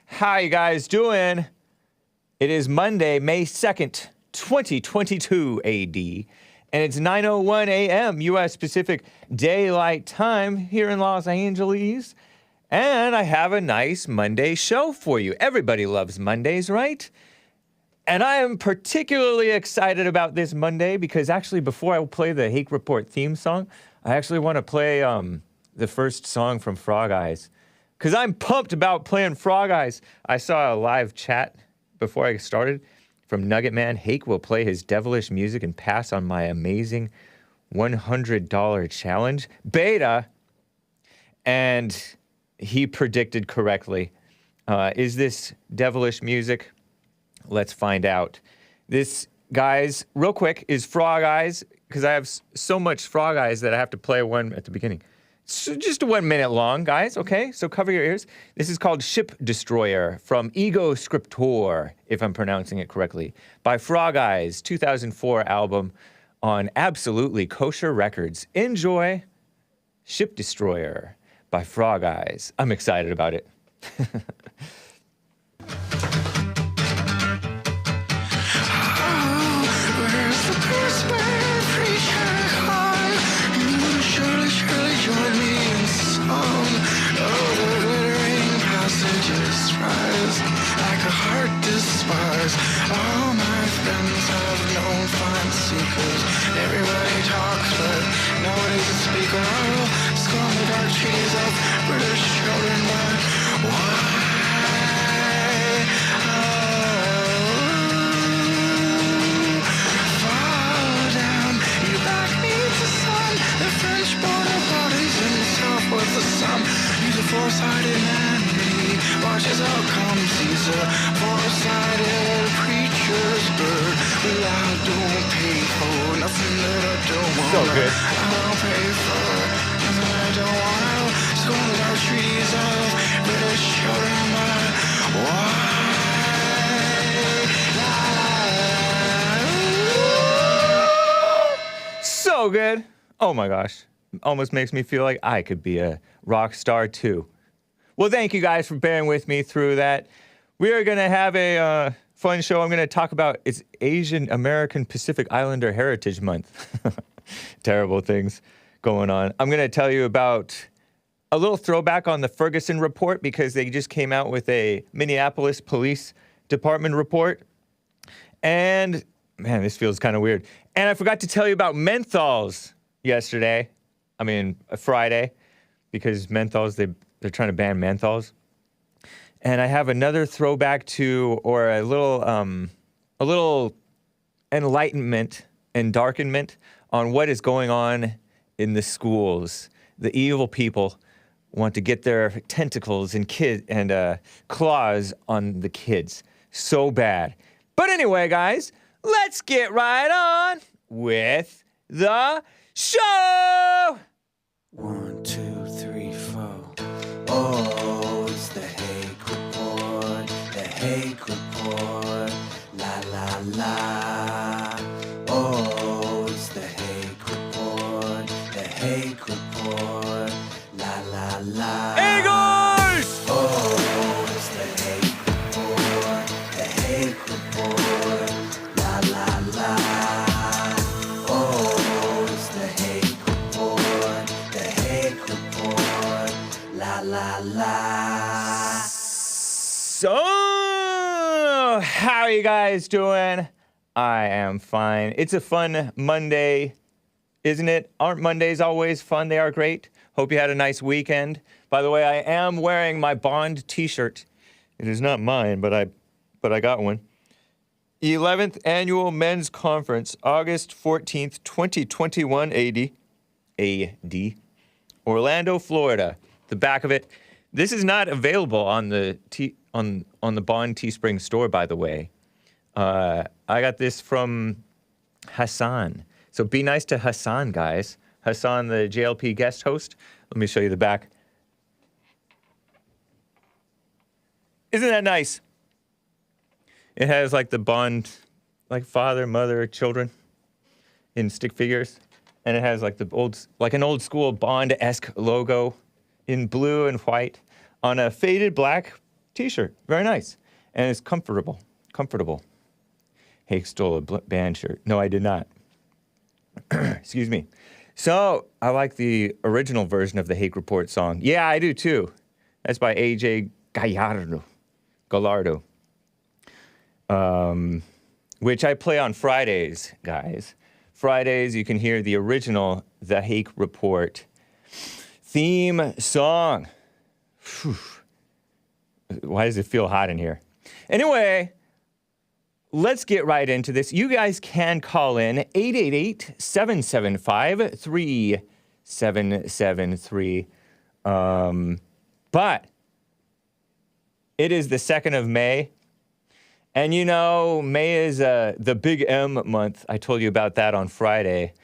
How you guys doing? It is Monday, May 2nd, 2022 AD, and it's 9:01 a.m. U.S. Pacific Daylight Time here in Los Angeles, and I have a nice Monday show for you. Everybody loves Mondays, right? And I am particularly excited about this Monday because actually before I play the Hake Report theme song, I actually want to play the first song from Frog Eyes. Because I'm pumped about playing Frog Eyes. I saw a live chat before I started from Nugget Man. Hake will play his devilish music and pass on my amazing $100 challenge beta. And he predicted correctly. Is this devilish music? Let's find out. This, guys, real quick, is Frog Eyes. Because I have so much Frog Eyes that I have to play one at the beginning. So just 1 minute long, guys, okay? So cover your ears. This is called Ship Destroyer from Ego Scriptor, if I'm pronouncing it correctly, by Frog Eyes, 2004 album on Absolutely Kosher Records. Enjoy Ship Destroyer by Frog Eyes. I'm excited about it. Join me in song. Oh, the glittering passages rise like a heart despised. All my friends have known fine seekers. Everybody talks, but nobody's a speaker. I'll scorn the dark trees of British children, but why? Fall down, you back me to sun. The French border bodies himself with the sun. He's a four-sided man, he watches how comes. He's a four-sided preacher's bird. Well, I don't pay for nothing that I don't want. So good. I don't pay for nothing I don't want. I'll scorn the dark trees of British children, but why? So good. Oh my gosh. Almost makes me feel like I could be a rock star too. Well, thank you guys for bearing with me through that. We are going to have a fun show. I'm going to talk about it's Asian American Pacific Islander Heritage Month. Terrible things going on. I'm going to tell you about a little throwback on the Ferguson report because they just came out with a Minneapolis Police Department report. And man, this feels kind of weird. And I forgot to tell you about menthols yesterday. Friday, because menthols, they're trying to ban menthols. And I have another throwback to, or a little enlightenment and darkenment on what is going on in the schools. The evil people want to get their tentacles and claws on the kids so bad. But anyway, guys, let's get right on with the show! 1, 2, 3, 4. Oh, it's the Hake Report, the Hake Report, la la la. Oh, it's the Hake Report, the Hake Report, la la la. Eagles! Oh, it's the Hake Report, the Hake Report, la la la. La la. So, how are you guys doing? I am fine. It's a fun Monday, isn't it? Aren't Mondays always fun? They are great. Hope you had a nice weekend. By the way, I am wearing my Bond t-shirt. It is not mine, but I got one. 11th Annual Men's Conference, August 14th, 2021 AD. Orlando, Florida. The back of it. This is not available on the on the Bond Teespring store, by the way. I got this from Hassan. So be nice to Hassan, guys. Hassan, the JLP guest host. Let me show you the back. Isn't that nice? It has like the Bond, like father, mother, children in stick figures. And it has like the an old school Bond-esque logo in blue and white on a faded black t-shirt. Very nice. And it's comfortable. Comfortable. Hake stole a band shirt. No, I did not. Excuse me. So, I like the original version of the Hake Report song. Yeah, I do too. That's by AJ Gallardo. Which I play on Fridays, guys. Fridays, you can hear the original The Hake Report theme song. Whew. Why does it feel hot in here? Anyway, let's get right into this. You guys can call in 888-775-3773. But it is the 2nd of May. And you know, May is the Big M month. I told you about that on Friday.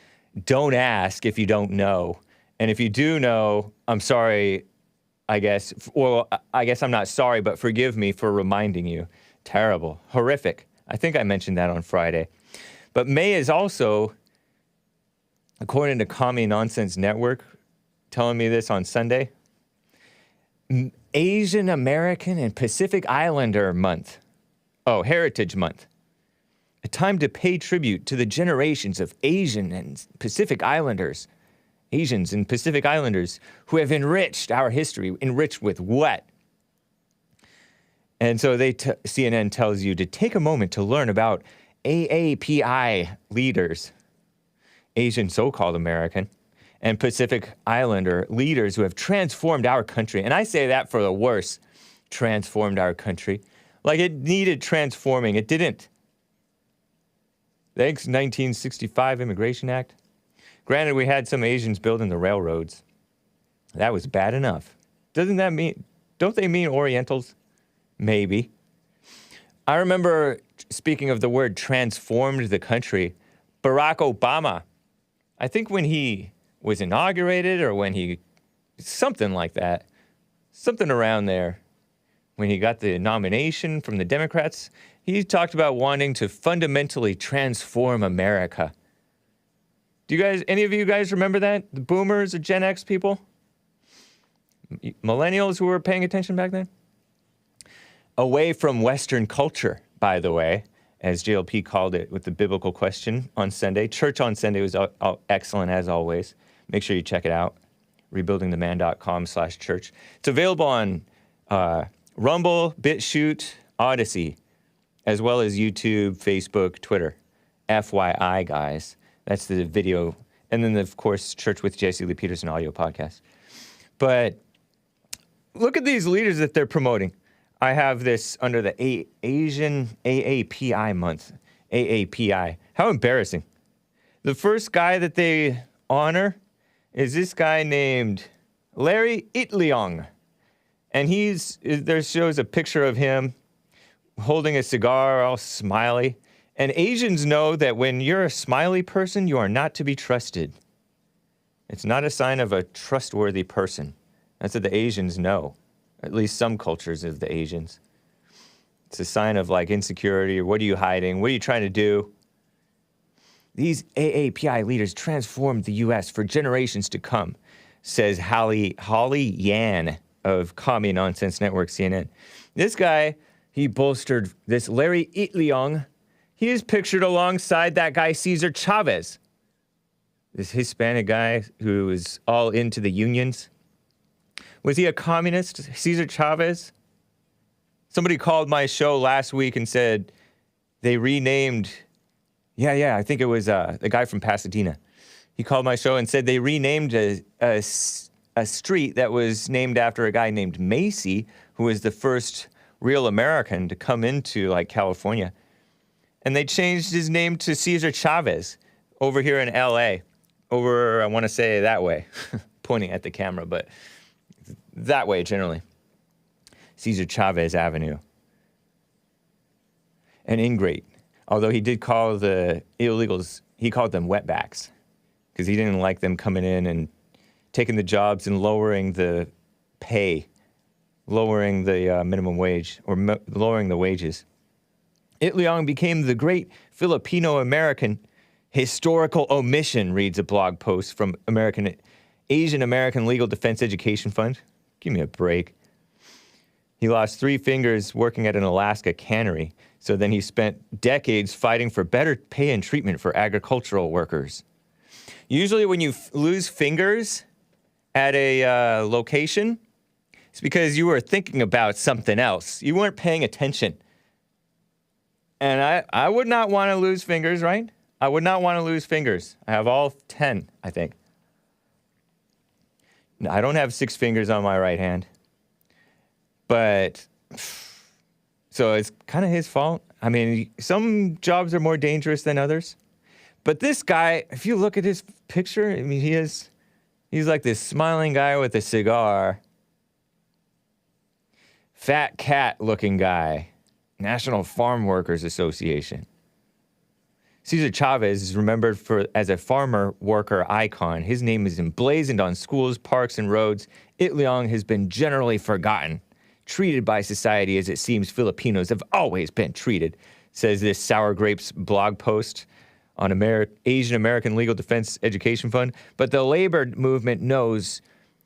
Don't ask if you don't know. And if you do know, I'm sorry, I guess. Well, I guess I'm not sorry, but forgive me for reminding you. Terrible. Horrific. I think I mentioned that on Friday. But May is also, according to Commie Nonsense Network, telling me this on Sunday, Asian American and Pacific Islander Month. Oh, Heritage Month. A time to pay tribute to the generations of Asian and Pacific Islanders. Asians and Pacific Islanders who have enriched our history. Enriched with what? And so CNN tells you to take a moment to learn about AAPI leaders, Asian so-called American, and Pacific Islander leaders who have transformed our country. And I say that for the worse, transformed our country. Like it needed transforming. It didn't. Thanks, 1965 Immigration Act. Granted, we had some Asians building the railroads. That was bad enough. Don't they mean Orientals? Maybe. I remember, speaking of the word transformed the country, Barack Obama, I think when he was inaugurated or when he, something like that, something around there, when he got the nomination from the Democrats, he talked about wanting to fundamentally transform America. Do you guys, any of you guys remember that? The boomers or Gen X people? Millennials who were paying attention back then? Away from Western culture, by the way, as JLP called it with the biblical question on Sunday. Church on Sunday was excellent as always. Make sure you check it out. rebuildingtheman.com/church. It's available on Rumble, BitChute, Odyssey, as well as YouTube, Facebook, Twitter. FYI, guys. That's the video. And then, of course, Church with Jesse Lee Peterson audio podcast. But look at these leaders that they're promoting. I have this under the Asian AAPI month. AAPI. How embarrassing. The first guy that they honor is this guy named Larry Itliong. And there shows a picture of him holding a cigar, all smiley. And Asians know that when you're a smiley person, you are not to be trusted. It's not a sign of a trustworthy person. That's what the Asians know. At least some cultures of the Asians. It's a sign of like insecurity, or what are you hiding? What are you trying to do? These AAPI leaders transformed the U.S. for generations to come, says Holly Yan of Commie Nonsense Network, CNN. This guy, he bolstered this Larry Itliong. He is pictured alongside that guy, Cesar Chavez, this Hispanic guy who is all into the unions. Was he a communist, Cesar Chavez? Somebody called my show last week and said they renamed, I think it was the guy from Pasadena. He called my show and said they renamed a street that was named after a guy named Macy, who was the first real American to come into like California. And they changed his name to Cesar Chavez over here in L.A. Over, I want to say that way, pointing at the camera, but that way generally. Cesar Chavez Avenue. An ingrate. Although he did call the illegals, he called them wetbacks because he didn't like them coming in and taking the jobs and lowering the pay, lowering the minimum wage, or lowering the wages. Itliong became the great Filipino-American historical omission, reads a blog post from Asian American Legal Defense Education Fund. Give me a break. He lost 3 fingers working at an Alaska cannery. So then he spent decades fighting for better pay and treatment for agricultural workers. Usually when you lose fingers at a location, it's because you were thinking about something else. You weren't paying attention. And I would not want to lose fingers, right? I would not want to lose fingers. I have all 10, I think. I don't have 6 fingers on my right hand. But, so it's kind of his fault. I mean, some jobs are more dangerous than others. But this guy, if you look at his picture, I mean, he's like this smiling guy with a cigar. Fat cat looking guy. National Farm Workers Association. Cesar Chavez is remembered as a farmer worker icon. His name is emblazoned on schools, parks, and roads. Itliong has been generally forgotten, treated by society as it seems Filipinos have always been treated, says this Sour Grapes blog post on Asian American Legal Defense Education Fund. But the labor movement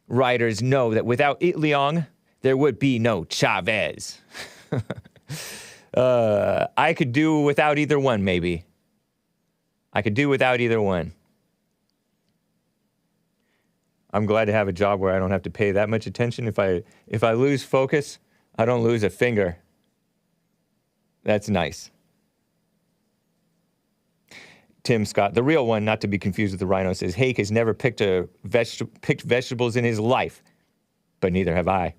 writers know that without Itliong, there would be no Chavez. I could do without either one, maybe. I could do without either one. I'm glad to have a job where I don't have to pay that much attention. If I lose focus, I don't lose a finger. That's nice. Tim Scott, the real one, not to be confused with the rhino, says, Hake has never picked vegetables in his life, but neither have I.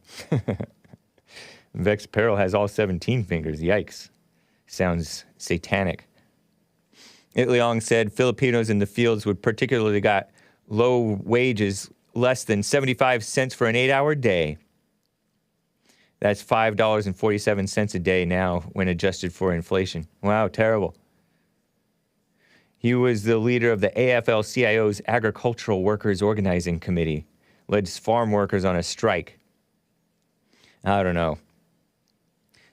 Vex Peril has all 17 fingers. Yikes. Sounds satanic. Itliong said Filipinos in the fields would particularly got low wages, less than 75 cents for an 8-hour day. That's $5.47 a day now when adjusted for inflation. Wow, terrible. He was the leader of the AFL-CIO's Agricultural Workers Organizing Committee, led farm workers on a strike. I don't know.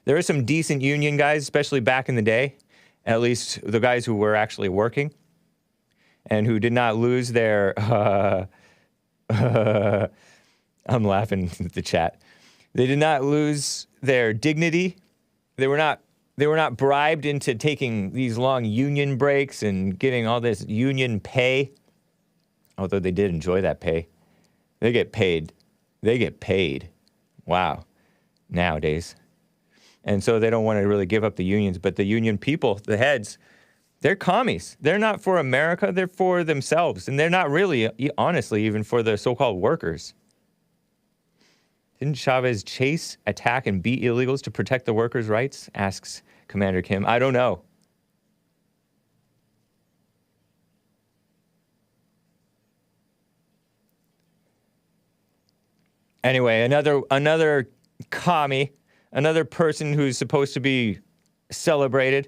There are some decent union guys, especially back in the day, at least the guys who were actually working and who did not lose their, I'm laughing at the chat. They did not lose their dignity. They were not bribed into taking these long union breaks and getting all this union pay, although they did enjoy that pay. They get paid. Wow, nowadays. And so they don't want to really give up the unions, but the union people, the heads, they're commies. They're not for America, they're for themselves. And they're not really, honestly, even for the so-called workers. Didn't Chavez chase, attack, and beat illegals to protect the workers' rights? Asks Commander Kim. I don't know. Anyway, another commie, another person who's supposed to be celebrated.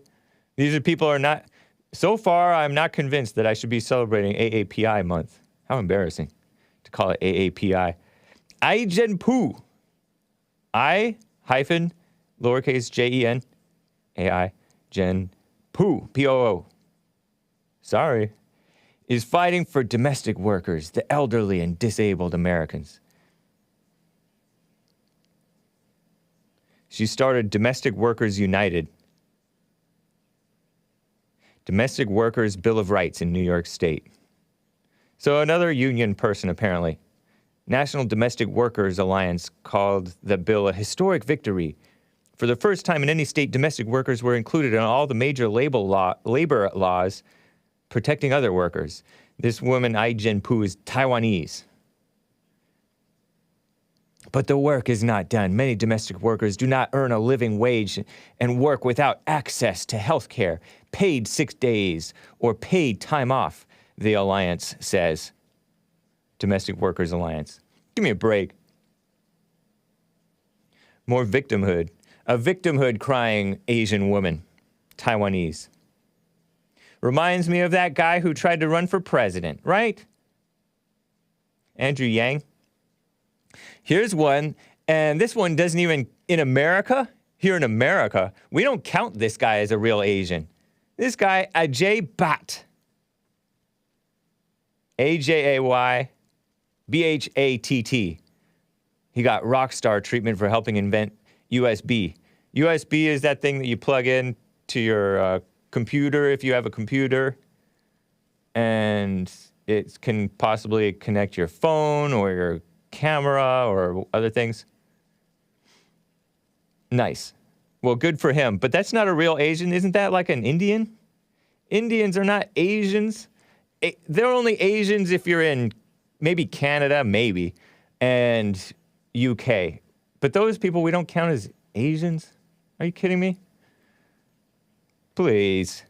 These are people who are not, so far I'm not convinced that I should be celebrating AAPI month. How embarrassing to call it AAPI. I Jen Poo. I hyphen lowercase Jen AI Jen Poo Poo. Sorry. Is fighting for domestic workers, the elderly and disabled Americans. She started Domestic Workers United. Domestic Workers Bill of Rights in New York State. So another union person, apparently. National Domestic Workers Alliance called the bill a historic victory. For the first time in any state, domestic workers were included in all the major labor laws protecting other workers. This woman, Ai Jen Poo, is Taiwanese. But the work is not done. Many domestic workers do not earn a living wage and work without access to health care, paid sick days, or paid time off, the alliance says. Domestic Workers Alliance. Give me a break. More victimhood. A victimhood crying Asian woman. Taiwanese. Reminds me of that guy who tried to run for president, right? Andrew Yang. Here's one, and this one doesn't even, in America, here in America, we don't count this guy as a real Asian. This guy, Ajay Bhatt. Ajay Bhatt. He got rock star treatment for helping invent USB. USB is that thing that you plug in to your computer if you have a computer, and it can possibly connect your phone or your camera or other things. Nice. Well, good for him. But that's not a real Asian. Isn't that like an Indian? Indians are not Asians. They're only Asians if you're in maybe Canada, maybe, and UK. But those people we don't count as Asians? Are you kidding me? Please.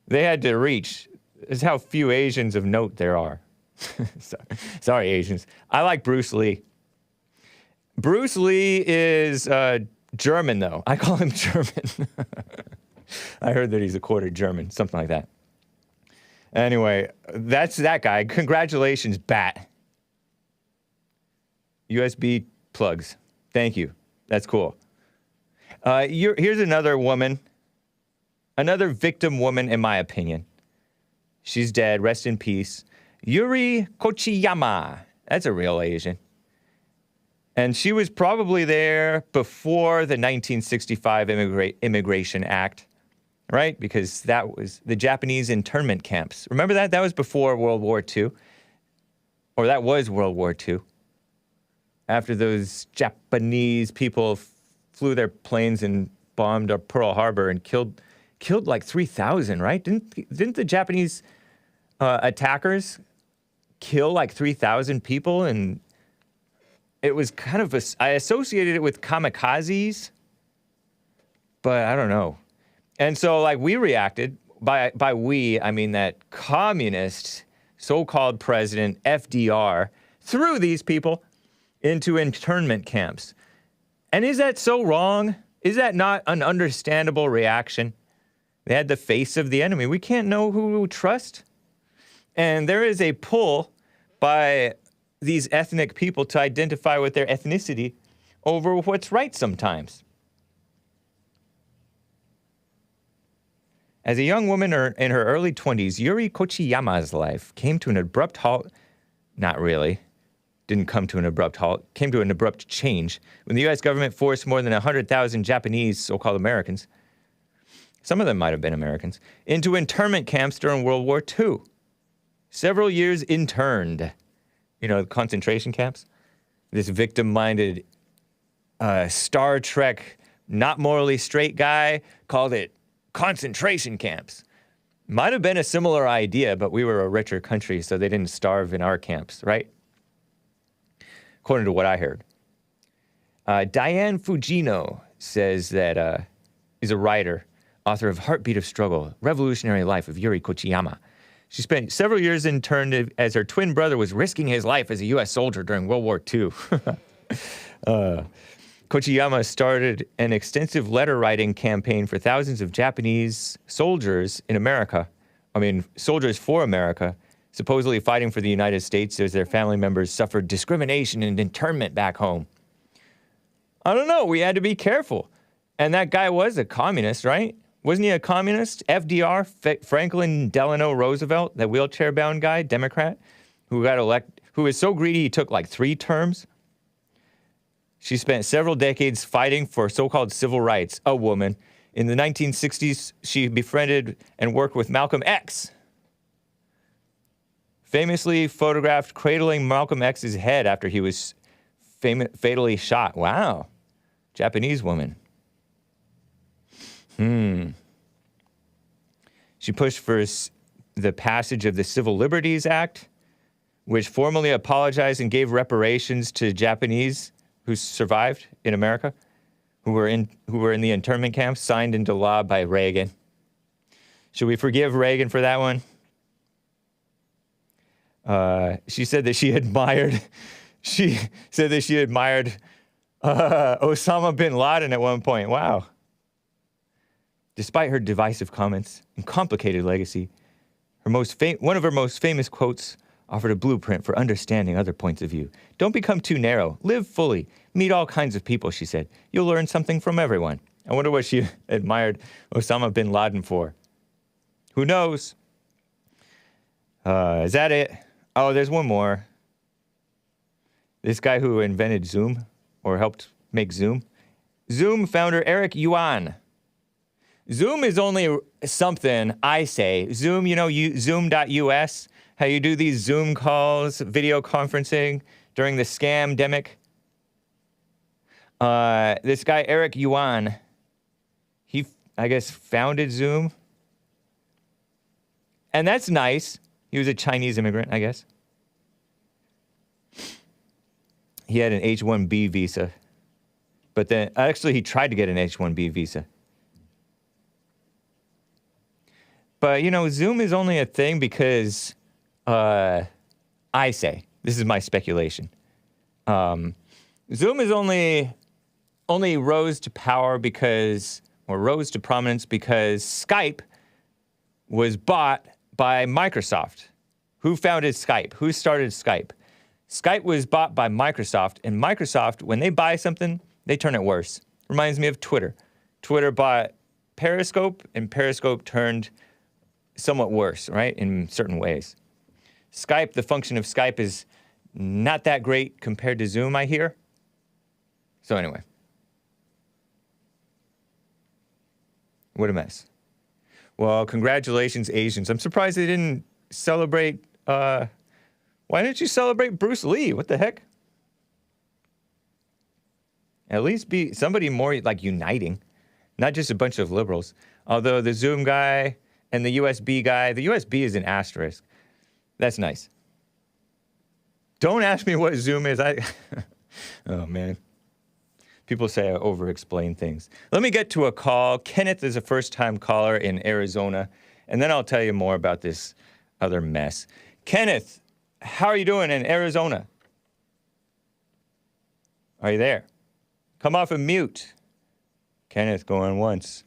They had to reach. This is how few Asians of note there are. Sorry, Asians. I like Bruce Lee. Bruce Lee is German, though. I call him German. I heard that he's a quarter German, something like that. Anyway, that's that guy. Congratulations, Bat. USB plugs. Thank you. That's cool. Here's another woman. Another victim woman, in my opinion. She's dead. Rest in peace. Yuri Kochiyama. That's a real Asian. And she was probably there before the 1965 Immigration Act, right? Because that was the Japanese internment camps. Remember that? That was before World War II. Or that was World War II. After those Japanese people flew their planes and bombed up Pearl Harbor and killed like 3,000, right? Didn't the Japanese attackers kill like 3,000 people? And it was kind of I associated it with kamikazes, but I don't know. And so like we reacted, by we, I mean that communist so-called president FDR threw these people into internment camps. And is that so wrong? Is that not an understandable reaction? They had the face of the enemy. We can't know who to trust. And there is a pull by these ethnic people to identify with their ethnicity over what's right sometimes. As a young woman in her early 20s, Yuri Kochiyama's life came to an abrupt halt. Not really. Didn't come to an abrupt halt. Came to an abrupt change when the U.S. government forced more than 100,000 Japanese, so-called Americans, some of them might have been Americans, into internment camps during World War II. Several years interned. You know, concentration camps. This victim-minded Star Trek, not morally straight guy called it concentration camps. Might have been a similar idea, but we were a richer country, so they didn't starve in our camps, right? According to what I heard. Diane Fujino says that is a writer, author of Heartbeat of Struggle, Revolutionary Life of Yuri Kochiyama. She spent several years interned as her twin brother was risking his life as a U.S. soldier during World War II. Kochiyama started an extensive letter-writing campaign for thousands of Japanese soldiers in America. I mean, soldiers for America, supposedly fighting for the United States as their family members suffered discrimination and internment back home. I don't know. We had to be careful. And that guy was a communist, right? Wasn't he a communist? FDR, Franklin Delano Roosevelt, that wheelchair-bound guy, Democrat, who got elected, who was so greedy he took like 3 terms. She spent several decades fighting for so-called civil rights, a woman. In the 1960s, she befriended and worked with Malcolm X. Famously photographed cradling Malcolm X's head after he was fatally shot. Wow. Japanese woman. She pushed for the passage of the Civil Liberties Act, which formally apologized and gave reparations to Japanese who survived in America, who were in the internment camps, signed into law by Reagan. Should we forgive Reagan for that one? She said that she admired Osama bin Laden at one point. Wow. Despite her divisive comments and complicated legacy, one of her most famous quotes offered a blueprint for understanding other points of view. Don't become too narrow. Live fully. Meet all kinds of people, she said. You'll learn something from everyone. I wonder what she admired Osama bin Laden for. Who knows? Is that it? Oh, there's one more. This guy who invented Zoom or helped make Zoom. Zoom founder Eric Yuan. Zoom is only something, I say. Zoom, Zoom.us, how you do these Zoom calls, video conferencing during the scam-demic. This guy, Eric Yuan, he, I guess, founded Zoom. And that's nice. He was a Chinese immigrant, I guess. He had an H-1B visa. But then, actually, he tried to get an H-1B visa. But, Zoom is only a thing because, I say, this is my speculation. Zoom is only rose to power rose to prominence because Skype was bought by Microsoft. Who founded Skype? Who started Skype? Skype was bought by Microsoft, and Microsoft, when they buy something, they turn it worse. Reminds me of Twitter. Twitter bought Periscope, and Periscope turned somewhat worse, right, in certain ways. Skype, the function of Skype is not that great compared to Zoom, I hear. So anyway. What a mess. Well, congratulations, Asians. I'm surprised they didn't celebrate, why didn't you celebrate Bruce Lee? What the heck? At least be somebody more, uniting. Not just a bunch of liberals. Although the Zoom guy and the USB guy, the USB is an asterisk. That's nice. Don't ask me what Zoom is. Oh, man. People say I over-explain things. Let me get to a call. Kenneth is a first-time caller in Arizona, and then I'll tell you more about this other mess. Kenneth, how are you doing in Arizona? Are you there? Come off of mute. Kenneth going once.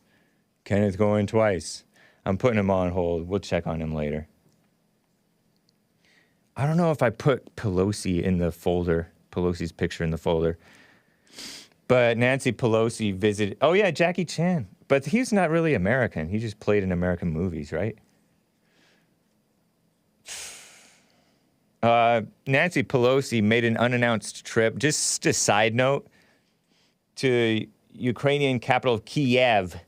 Kenneth going twice. I'm putting him on hold. We'll check on him later. I don't know if I put Pelosi in the folder, Pelosi's picture in the folder. But Nancy Pelosi visited... Oh, yeah, Jackie Chan. But he's not really American. He just played in American movies, right? Nancy Pelosi made an unannounced trip, just a side note, to Ukrainian capital Kiev.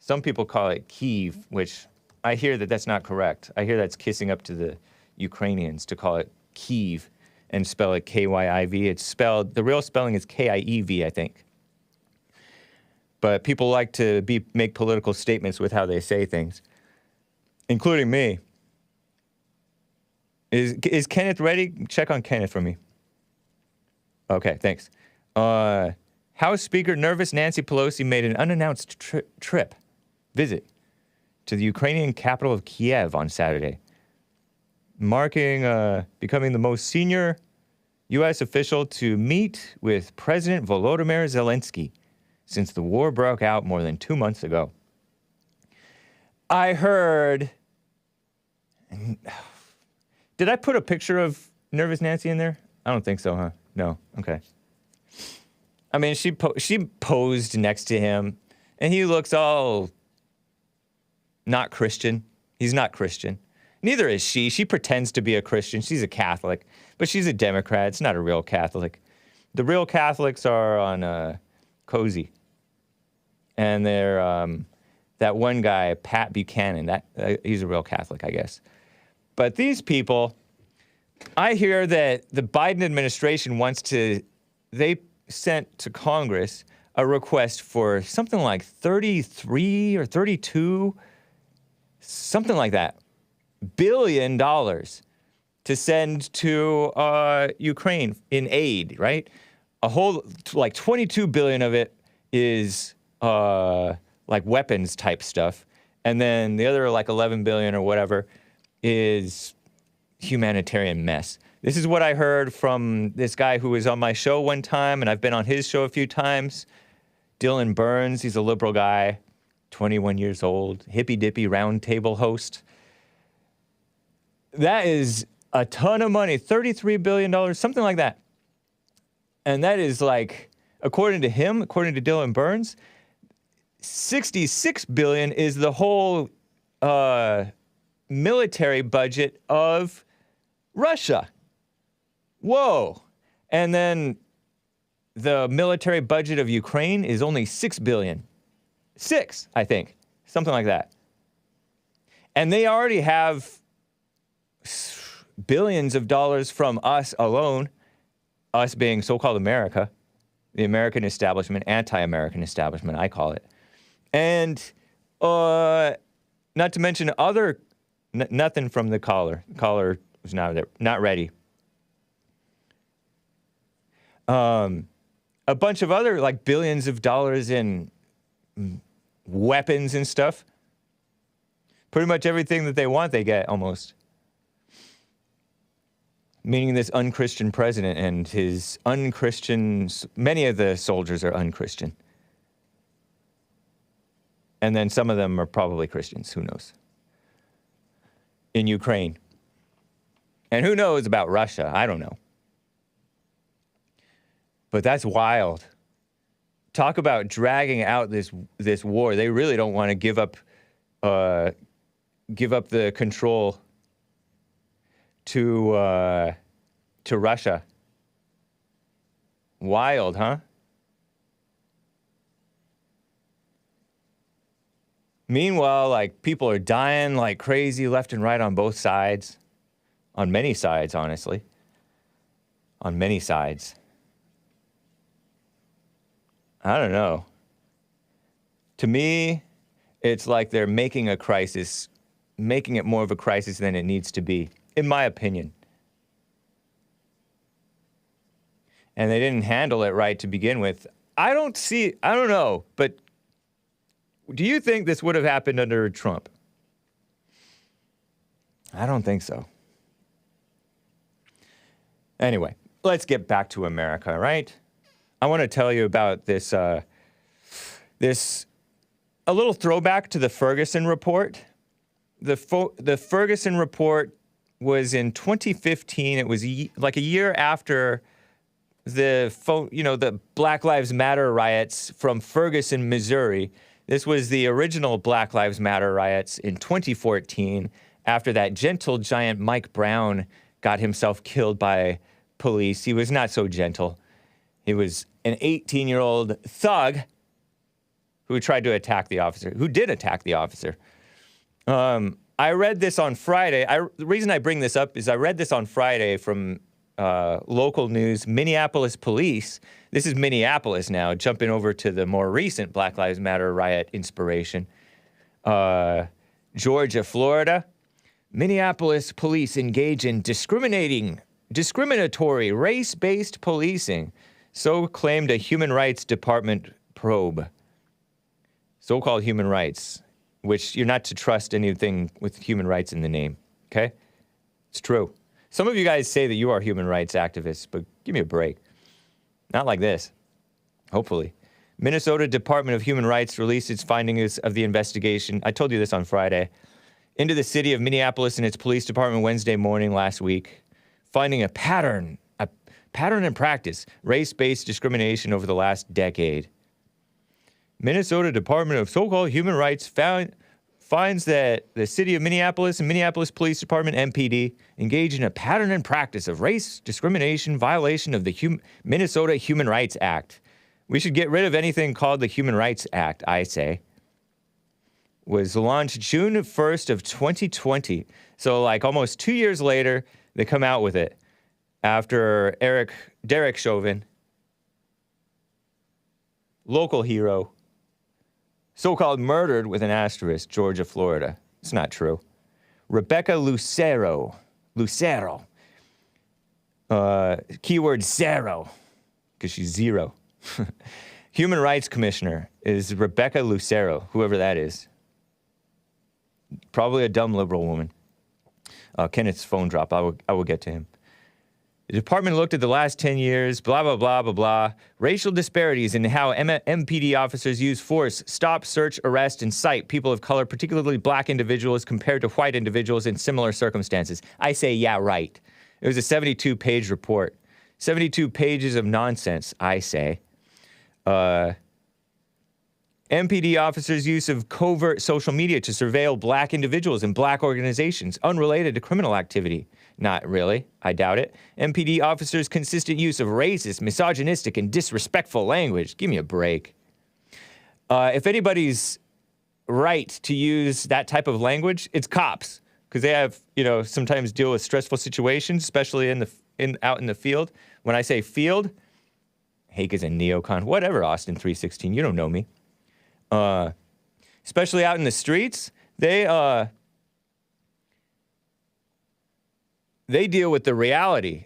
Some people call it Kyiv, which I hear that that's not correct. I hear that's kissing up to the Ukrainians to call it Kyiv and spell it K-Y-I-V. It's spelled, the real spelling is K-I-E-V, I think. But people like to make political statements with how they say things, including me. Is Kenneth ready? Check on Kenneth for me. Okay, thanks. House Speaker nervous Nancy Pelosi made an unannounced visit to the Ukrainian capital of Kiev on Saturday, marking becoming the most senior U.S. official to meet with President Volodymyr Zelensky since the war broke out more than 2 months ago. I heard... Did I put a picture of nervous Nancy in there? I don't think so, huh? No. Okay. I mean, she posed next to him, and he looks all not Christian. He's not Christian. Neither is she. She pretends to be a Christian. She's a Catholic, but she's a Democrat. It's not a real Catholic. The real Catholics are on Cozy. And they're that one guy, Pat Buchanan. He's a real Catholic, I guess. But these people, I hear that the Biden administration they sent to Congress a request for something like 33 or 32, something like that, $1 billion to send to Ukraine in aid, right? A whole, like 22 billion of it is like weapons type stuff. And then the other like 11 billion or whatever is humanitarian mess. This is what I heard from this guy who was on my show one time, and I've been on his show a few times. Dylan Burns, he's a liberal guy, 21 years old, hippy-dippy roundtable host. That is a ton of money, $33 billion, something like that. And that is like, according to him, according to Dylan Burns, $66 billion is the whole military budget of Russia. Whoa. And then the military budget of Ukraine is only $6 billion. 6, I think. Something like that. And they already have billions of dollars from us alone, us being so-called America, the American establishment, anti-American establishment, I call it. And not to mention other, nothing from the caller. The caller was not ready. A bunch of other, like, billions of dollars in weapons and stuff. Pretty much everything that they want, they get, almost. Meaning this unchristian president and his unchristian, many of the soldiers are unchristian. And then some of them are probably Christians, who knows? In Ukraine. And who knows about Russia? I don't know. But that's wild. Talk about dragging out this war. They really don't want to give up the control to Russia. Wild, huh? Meanwhile, like, people are dying like crazy left and right on both sides. On many sides, honestly. On many sides. I don't know. To me, it's like they're making a crisis, making it more of a crisis than it needs to be, in my opinion. And they didn't handle it right to begin with. I don't know, but do you think this would have happened under Trump? I don't think so. Anyway, let's get back to America, right? I want to tell you about this, a little throwback to the Ferguson report. The Ferguson report was in 2015. It was like a year after the Black Lives Matter riots from Ferguson, Missouri. This was the original Black Lives Matter riots in 2014 after that gentle giant Mike Brown got himself killed by police. He was not so gentle. He was an 18-year-old thug who tried to attack the officer, who did attack the officer. I read this on Friday. The reason I bring this up is I read this on Friday from local news, Minneapolis police. This is Minneapolis now, jumping over to the more recent Black Lives Matter riot inspiration. Georgia, Florida. Minneapolis police engage in discriminatory race-based policing. So claimed a Human Rights Department probe. So-called human rights, which you're not to trust anything with human rights in the name, okay? It's true. Some of you guys say that you are human rights activists, but give me a break. Not like this, hopefully. Minnesota Department of Human Rights released its findings of the investigation. I told you this on Friday. Into the city of Minneapolis and its police department Wednesday morning last week, finding a pattern in practice, race-based discrimination over the last decade. Minnesota Department of so-called Human Rights finds that the city of Minneapolis and Minneapolis Police Department, MPD, engage in a pattern and practice of race discrimination violation of the Minnesota Human Rights Act. We should get rid of anything called the Human Rights Act, I say. Was launched June 1st of 2020. So like almost 2 years later, they come out with it. After Derek Chauvin, local hero, so-called murdered with an asterisk, Georgia, Florida. It's not true. Rebecca Lucero, keyword zero, because she's zero. Human Rights Commissioner is Rebecca Lucero, whoever that is. Probably a dumb liberal woman. Kenneth's phone dropped. I will get to him. The department looked at the last 10 years, blah, blah, blah, blah, blah. Racial disparities in how MPD officers use force, stop, search, arrest, and cite people of color, particularly black individuals, compared to white individuals in similar circumstances. I say, yeah, right. It was a 72-page report. 72 pages of nonsense, I say. MPD officers' use of covert social media to surveil black individuals and black organizations unrelated to criminal activity. Not really. I doubt it. MPD officers' consistent use of racist, misogynistic, and disrespectful language. Give me a break. If anybody's right to use that type of language, it's cops. Because they have, sometimes deal with stressful situations, especially out in the field. When I say field, Hake is a neocon. Whatever, Austin 316. You don't know me. Especially out in the streets, they deal with the reality.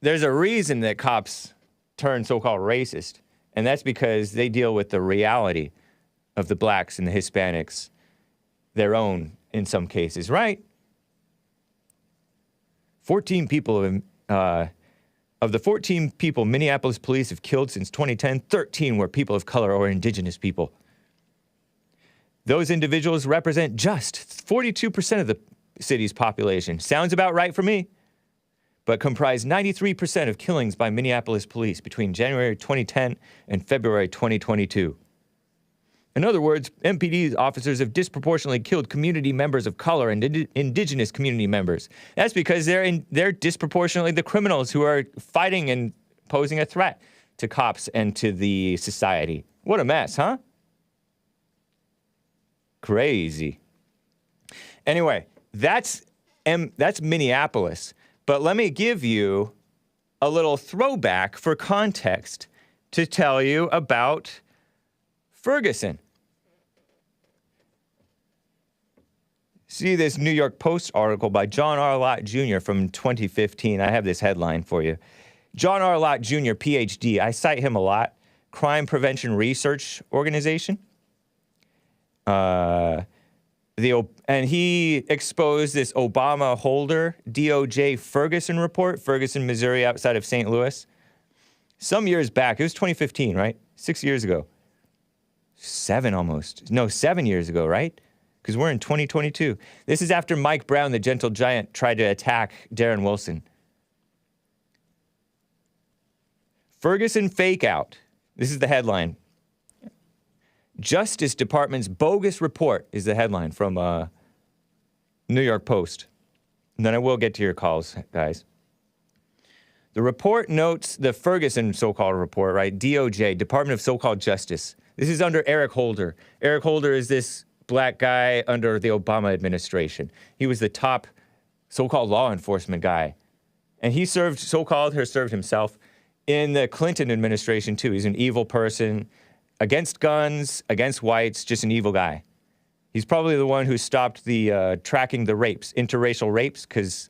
There's a reason that cops turn so-called racist, and that's because they deal with the reality of the blacks and the Hispanics, their own in some cases, right? 14 people of the 14 people Minneapolis police have killed since 2010, 13 were people of color or indigenous people. Those individuals represent just 42% of the city's population. Sounds about right for me. But comprise 93% of killings by Minneapolis police between January 2010 and February 2022. In other words, MPD officers have disproportionately killed community members of color and indigenous community members. That's because they're disproportionately the criminals who are fighting and posing a threat to cops and to the society. What a mess, huh? Crazy. Anyway, that's Minneapolis. But let me give you a little throwback for context to tell you about Ferguson. See this New York Post article by John R. Lott Jr. from 2015. I have this headline for you. John R. Lott Jr., PhD. I cite him a lot. Crime Prevention Research Organization. And he exposed this Obama holder DOJ Ferguson report, Ferguson, Missouri, outside of St. Louis. Some years back, it was 2015, right? 6 years ago. 7 years ago, right? Because we're in 2022. This is after Mike Brown, the gentle giant, tried to attack Darren Wilson. Ferguson fake out. This is the headline. Justice Department's bogus report is the headline from New York Post. And then I will get to your calls, guys. The report notes the Ferguson so-called report, right? DOJ, Department of So-Called Justice. This is under Eric Holder. Eric Holder is this black guy under the Obama administration. He was the top so-called law enforcement guy. And he served himself in the Clinton administration, too. He's an evil person. Against guns, against whites, just an evil guy. He's probably the one who stopped the tracking the rapes, interracial rapes, because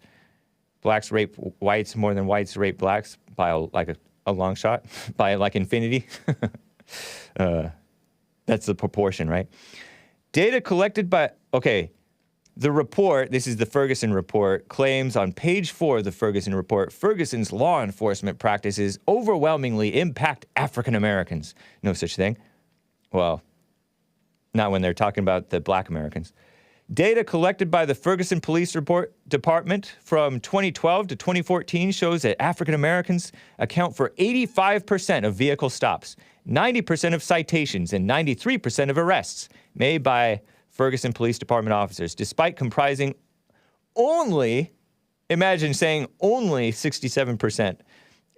blacks rape whites more than whites rape blacks by a long shot, by like infinity. That's the proportion, right? Data collected by, the report, this is the Ferguson report, claims on page 4 of the Ferguson report, Ferguson's law enforcement practices overwhelmingly impact African Americans. No such thing. Well, not when they're talking about the black Americans. Data collected by the Ferguson Police Department from 2012 to 2014 shows that African Americans account for 85% of vehicle stops, 90% of citations, and 93% of arrests made by Ferguson Police Department officers, despite comprising only, imagine saying only 67%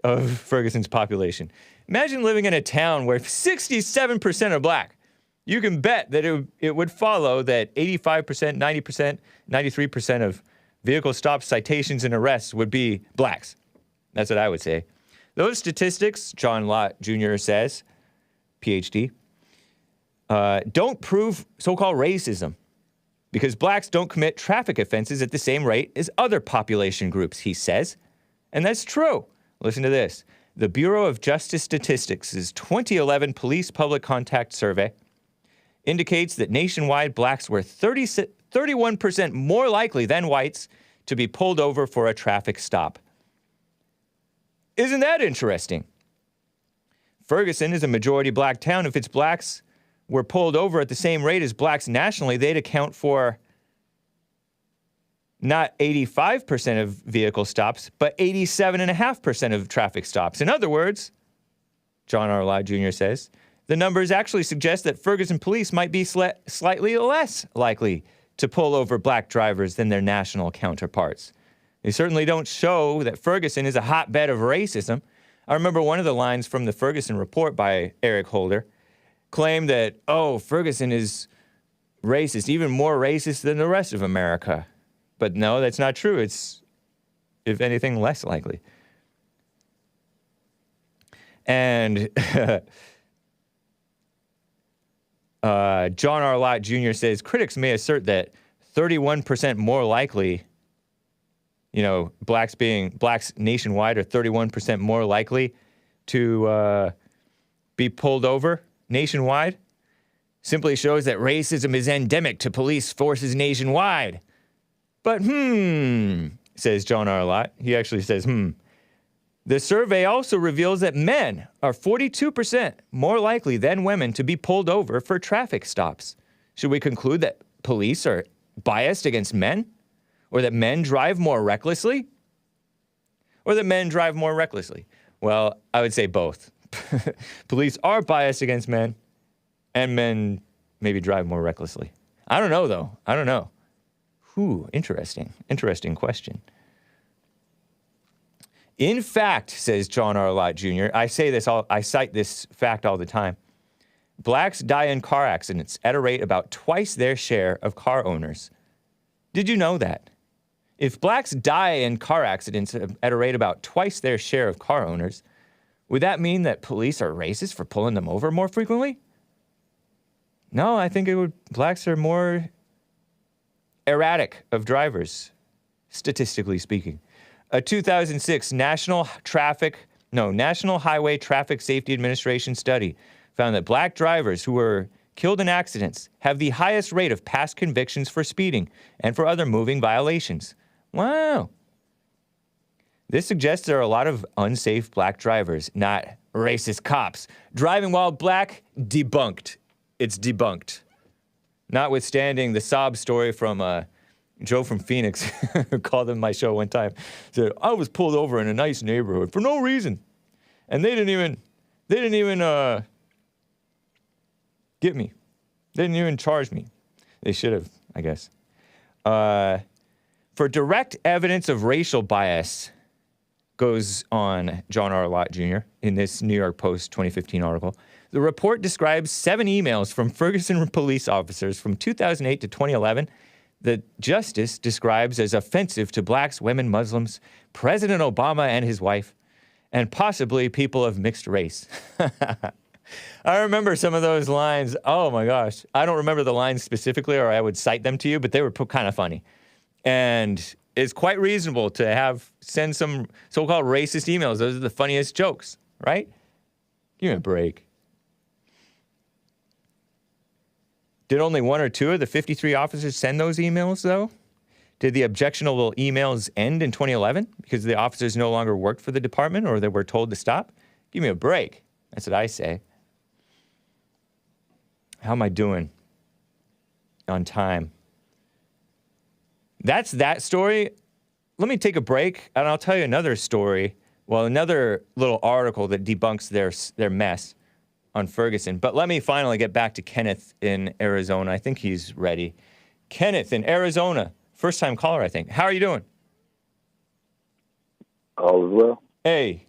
of Ferguson's population. Imagine living in a town where 67% are black. You can bet that it would follow that 85%, 90%, 93% of vehicle stops, citations, and arrests would be blacks. That's what I would say. Those statistics, John Lott Jr. says, PhD, don't prove so-called racism because blacks don't commit traffic offenses at the same rate as other population groups, he says. And that's true. Listen to this. The Bureau of Justice Statistics' 2011 Police Public Contact Survey indicates that nationwide blacks were 31% more likely than whites to be pulled over for a traffic stop. Isn't that interesting? Ferguson is a majority black town. If its blacks were pulled over at the same rate as blacks nationally, they'd account for not 85% of vehicle stops, but 87.5% of traffic stops. In other words, John R. Lott Jr. says, the numbers actually suggest that Ferguson police might be slightly less likely to pull over black drivers than their national counterparts. They certainly don't show that Ferguson is a hotbed of racism. I remember one of the lines from the Ferguson report by Eric Holder claimed that, oh, Ferguson is racist, even more racist than the rest of America. But no, that's not true. It's, if anything, less likely. And John R. Lott Jr. says, critics may assert that 31% more likely, blacks nationwide are 31% more likely to be pulled over nationwide. Simply shows that racism is endemic to police forces nationwide. But, says John R. Lott. He actually says, The survey also reveals that men are 42% more likely than women to be pulled over for traffic stops. Should we conclude that police are biased against men? Or that men drive more recklessly? Or that men drive more recklessly? Well, I would say both. Police are biased against men, and men maybe drive more recklessly. I don't know, though. I don't know. Interesting. Interesting question. In fact, says John R. Lott Jr., I cite this fact all the time. Blacks die in car accidents at a rate about twice their share of car owners. Did you know that? If blacks die in car accidents at a rate about twice their share of car owners, would that mean that police are racist for pulling them over more frequently? No, I think blacks are more erratic of drivers, statistically speaking. A 2006 National Highway Traffic Safety Administration study found that black drivers who were killed in accidents have the highest rate of past convictions for speeding and for other moving violations. Wow. This suggests there are a lot of unsafe black drivers, not racist cops. Driving while black, debunked. It's debunked. Notwithstanding the sob story from Joe from Phoenix, who called in my show one time, said, I was pulled over in a nice neighborhood for no reason. And they didn't even get me. They didn't even charge me. They should have, I guess. For direct evidence of racial bias, goes on John R. Lott Jr. in this New York Post 2015 article. The report describes 7 emails from Ferguson police officers from 2008 to 2011 that Justice describes as offensive to blacks, women, Muslims, President Obama and his wife, and possibly people of mixed race. I remember some of those lines. Oh my gosh. I don't remember the lines specifically, or I would cite them to you, but they were kind of funny. And it's quite reasonable to send some so-called racist emails. Those are the funniest jokes, right? Give me a break. Did only 1 or 2 of the 53 officers send those emails, though? Did the objectionable emails end in 2011 because the officers no longer worked for the department or they were told to stop? Give me a break. That's what I say. How am I doing on time? That's that story. Let me take a break, and I'll tell you another story. Well, another little article that debunks their mess on Ferguson. But let me finally get back to Kenneth in Arizona. I think he's ready. Kenneth in Arizona. First-time caller, I think. How are you doing? All is well. Hey.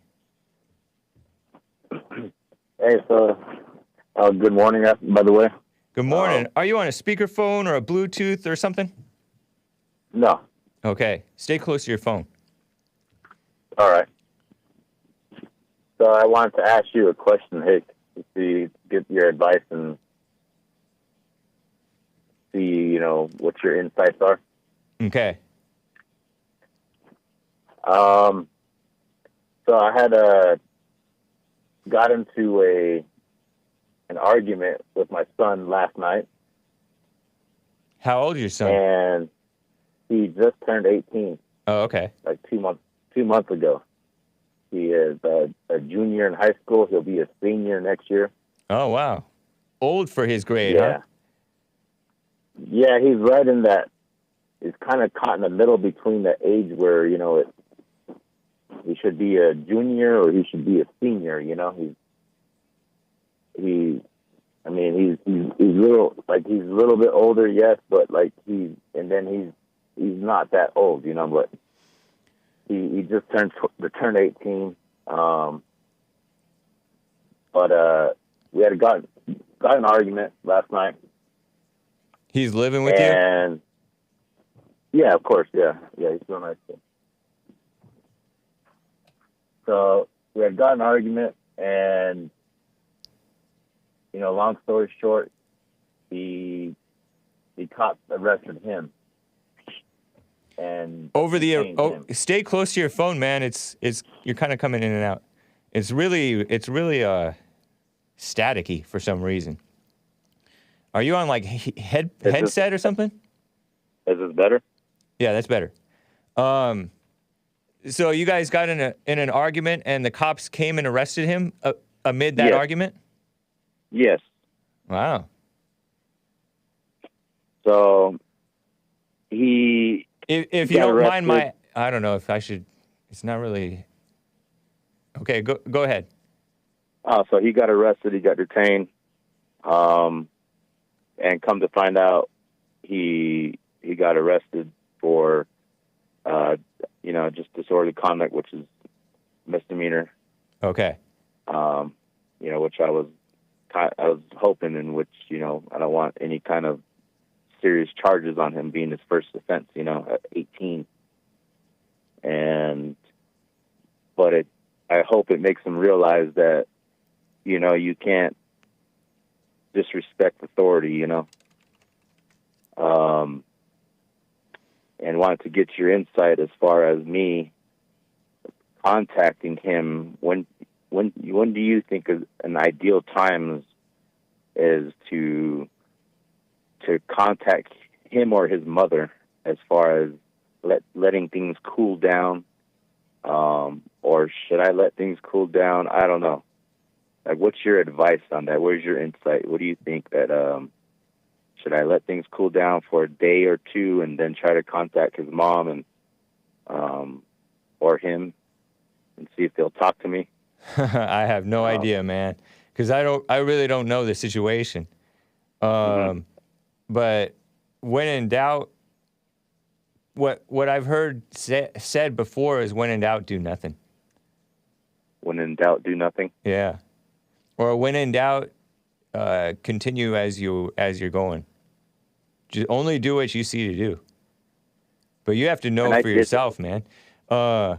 Hey, so, good morning, by the way. Good morning. Are you on a speakerphone or a Bluetooth or something? No. Okay. Stay close to your phone. All right. So I wanted to ask you a question, Hake, to get your advice and see, what your insights are. Okay. So I had got into an argument with my son last night. How old is your son? And he just turned 18. Oh, okay. Like 2 months ago. He is a junior in high school. He'll be a senior next year. Oh, wow. Old for his grade, yeah. huh? Yeah, he's right in that. He's kind of caught in the middle between the age where, he should be a junior or he should be a senior, He's a little bit older, yes, but he's not that old, but He just turned 18. But we had got an argument last night. He's living with you? And yeah, of course, yeah, he's real nice kid. So we had got an argument, and long story short, the cops arrested him. And stay close to your phone, man. It's you're kind of coming in and out. It's really staticky for some reason. Are you on like headset or something? Is this better? Yeah, that's better. So you guys got in an argument, and the cops came and arrested him amid that argument? Yes. Wow. So he. If you don't mind I don't know if I should. It's not really. Okay, go ahead. So he got arrested. He got detained. And come to find out, he got arrested for, just disorderly conduct, which is misdemeanor. Okay. Which I was hoping, in which I don't want any kind of serious charges on him being his first offense. At 18. But I hope it makes him realize that, you can't disrespect authority, and wanted to get your insight as far as me contacting him. When do you think an ideal time is to contact him or his mother, as far as letting things cool down, or should I let things cool down? I don't know. Like, what's your advice on that? Where's your insight? What do you think that, should I let things cool down for a day or two and then try to contact his mom and, or him and see if they'll talk to me? I have no idea, man. Cause I really don't know the situation. But when in doubt, what I've heard said before is when in doubt, do nothing. When in doubt, do nothing? Yeah. Or when in doubt, continue as you're going. Just only do what you see to do. But you have to know for yourself, man. I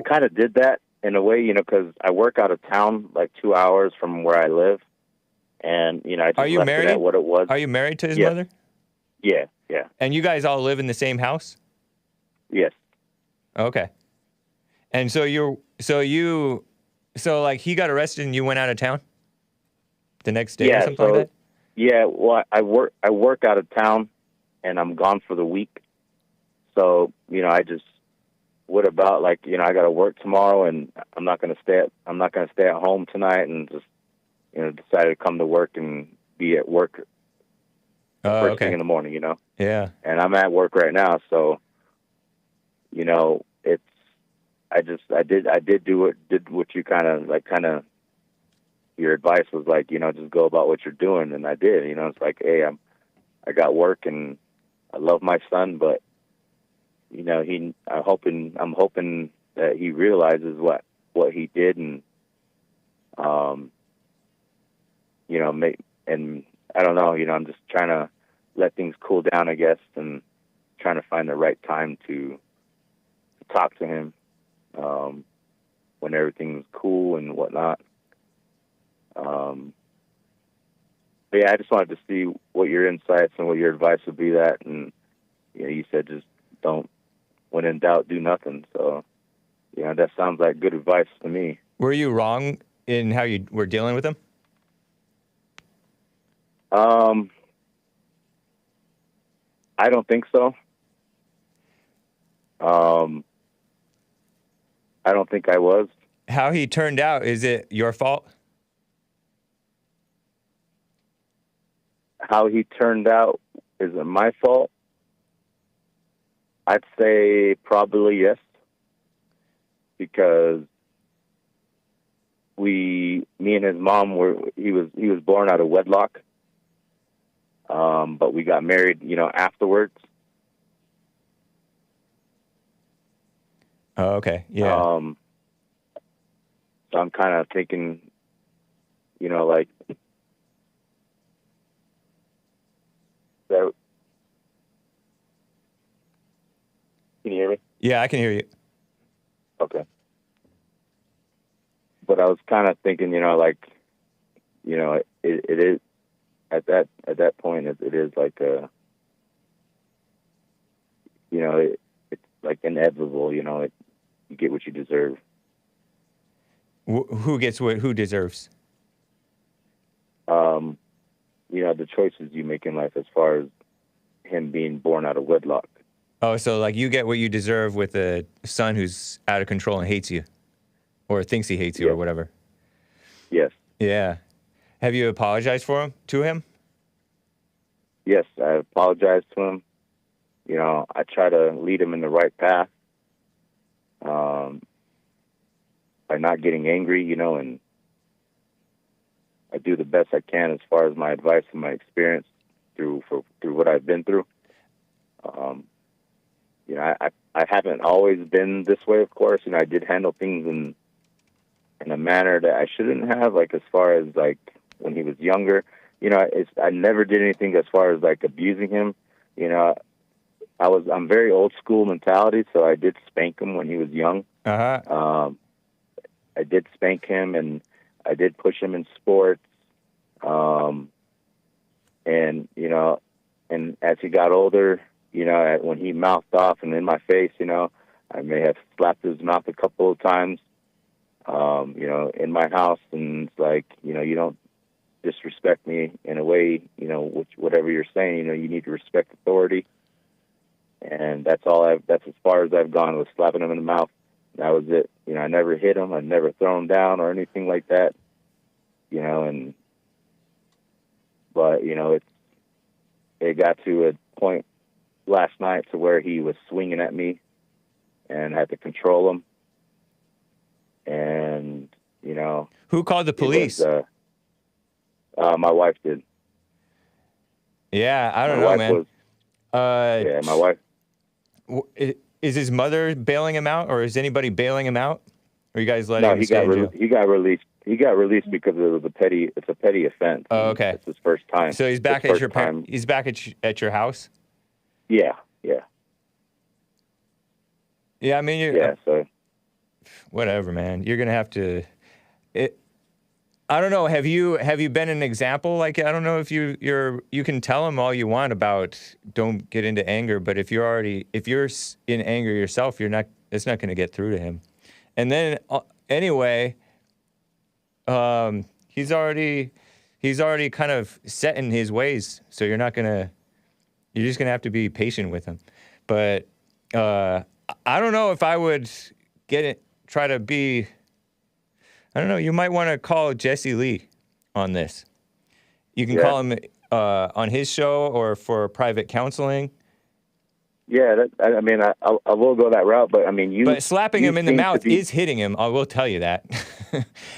kind of did that in a way, because I work out of town, like 2 hours from where I live, and I just left it at what it was. Are you married to his mother? Yeah. And you guys all live in the same house? Yes. Okay. And so like he got arrested and you went out of town the next day or something like that? Yeah, well, I work out of town and I'm gone for the week. So, I just, what about, like, I got to work tomorrow and I'm not going to stay at home tonight, and just, decided to come to work and be at work first thing in the morning, Yeah. And I'm at work right now, so, I did what you kind of, your advice was like, just go about what you're doing. And I did, it's like, hey, I got work and I love my son, but, I'm hoping that he realizes what he did, and, and I don't know, I'm just trying to let things cool down, I guess, and trying to find the right time to talk to him, when everything's cool and whatnot. But yeah, I just wanted to see what your insights and what your advice would be. That, and you said just don't, when in doubt, do nothing. So, that sounds like good advice to me. Were you wrong in how you were dealing with him? I don't think so. I don't think I was. How he turned out, is it your fault? How he turned out, is it my fault? I'd say probably yes. Because me and his mom he was born out of wedlock. But we got married, afterwards. Oh, okay. Yeah. So I'm kind of thinking, like that. Can you hear me? Yeah, I can hear you. Okay. But I was kind of thinking, it is at that point it is like it's like inevitable. You get what you deserve. Who gets what? Who deserves? The choices you make in life, as far as him being born out of wedlock. Oh, so like you get what you deserve with a son who's out of control and hates you, or thinks he hates you, or whatever. Yes. Yeah. Have you apologized to him? Yes, I apologized to him. I try to lead him in the right path, by not getting angry, and I do the best I can as far as my advice and my experience through what I've been through. I haven't always been this way, of course. I did handle things in a manner that I shouldn't have, like as far as like when he was younger. I never did anything as far as like abusing him. I'm very old school mentality, so I did spank him when he was young. Uh-huh. I did spank him, and I did push him in sports. And as he got older, when he mouthed off and in my face, I may have slapped his mouth a couple of times, in my house. And it's like, you don't disrespect me in a way, whatever you're saying, you need to respect authority. And that's as far as I've gone, with slapping him in the mouth. That was it. I never hit him. I never thrown him down or anything like that, but it got to a point last night to where he was swinging at me and I had to control him. And, Who called the police? My wife did. Yeah, I don't know, man. Yeah, my wife. Is his mother bailing him out, or is anybody bailing him out? Or you guys letting him stay in jail? He got released. He got released because it was it's a petty offense. Oh, okay. It's his first time. So he's back at he's back at your house? Yeah. Yeah, I mean, so whatever, man. You're gonna have to. I don't know. Have you been an example? Like, I don't know if you can tell him all you want about don't get into anger, but if you're in anger yourself, it's not going to get through to him. And then anyway, he's already kind of set in his ways, so you're just gonna have to be patient with him. But I don't know if I would try to be. I don't know. You might want to call Jesse Lee on this. You can call him on his show or for private counseling. Yeah, I will go that route, but I mean, But slapping him in the mouth is hitting him. I will tell you that.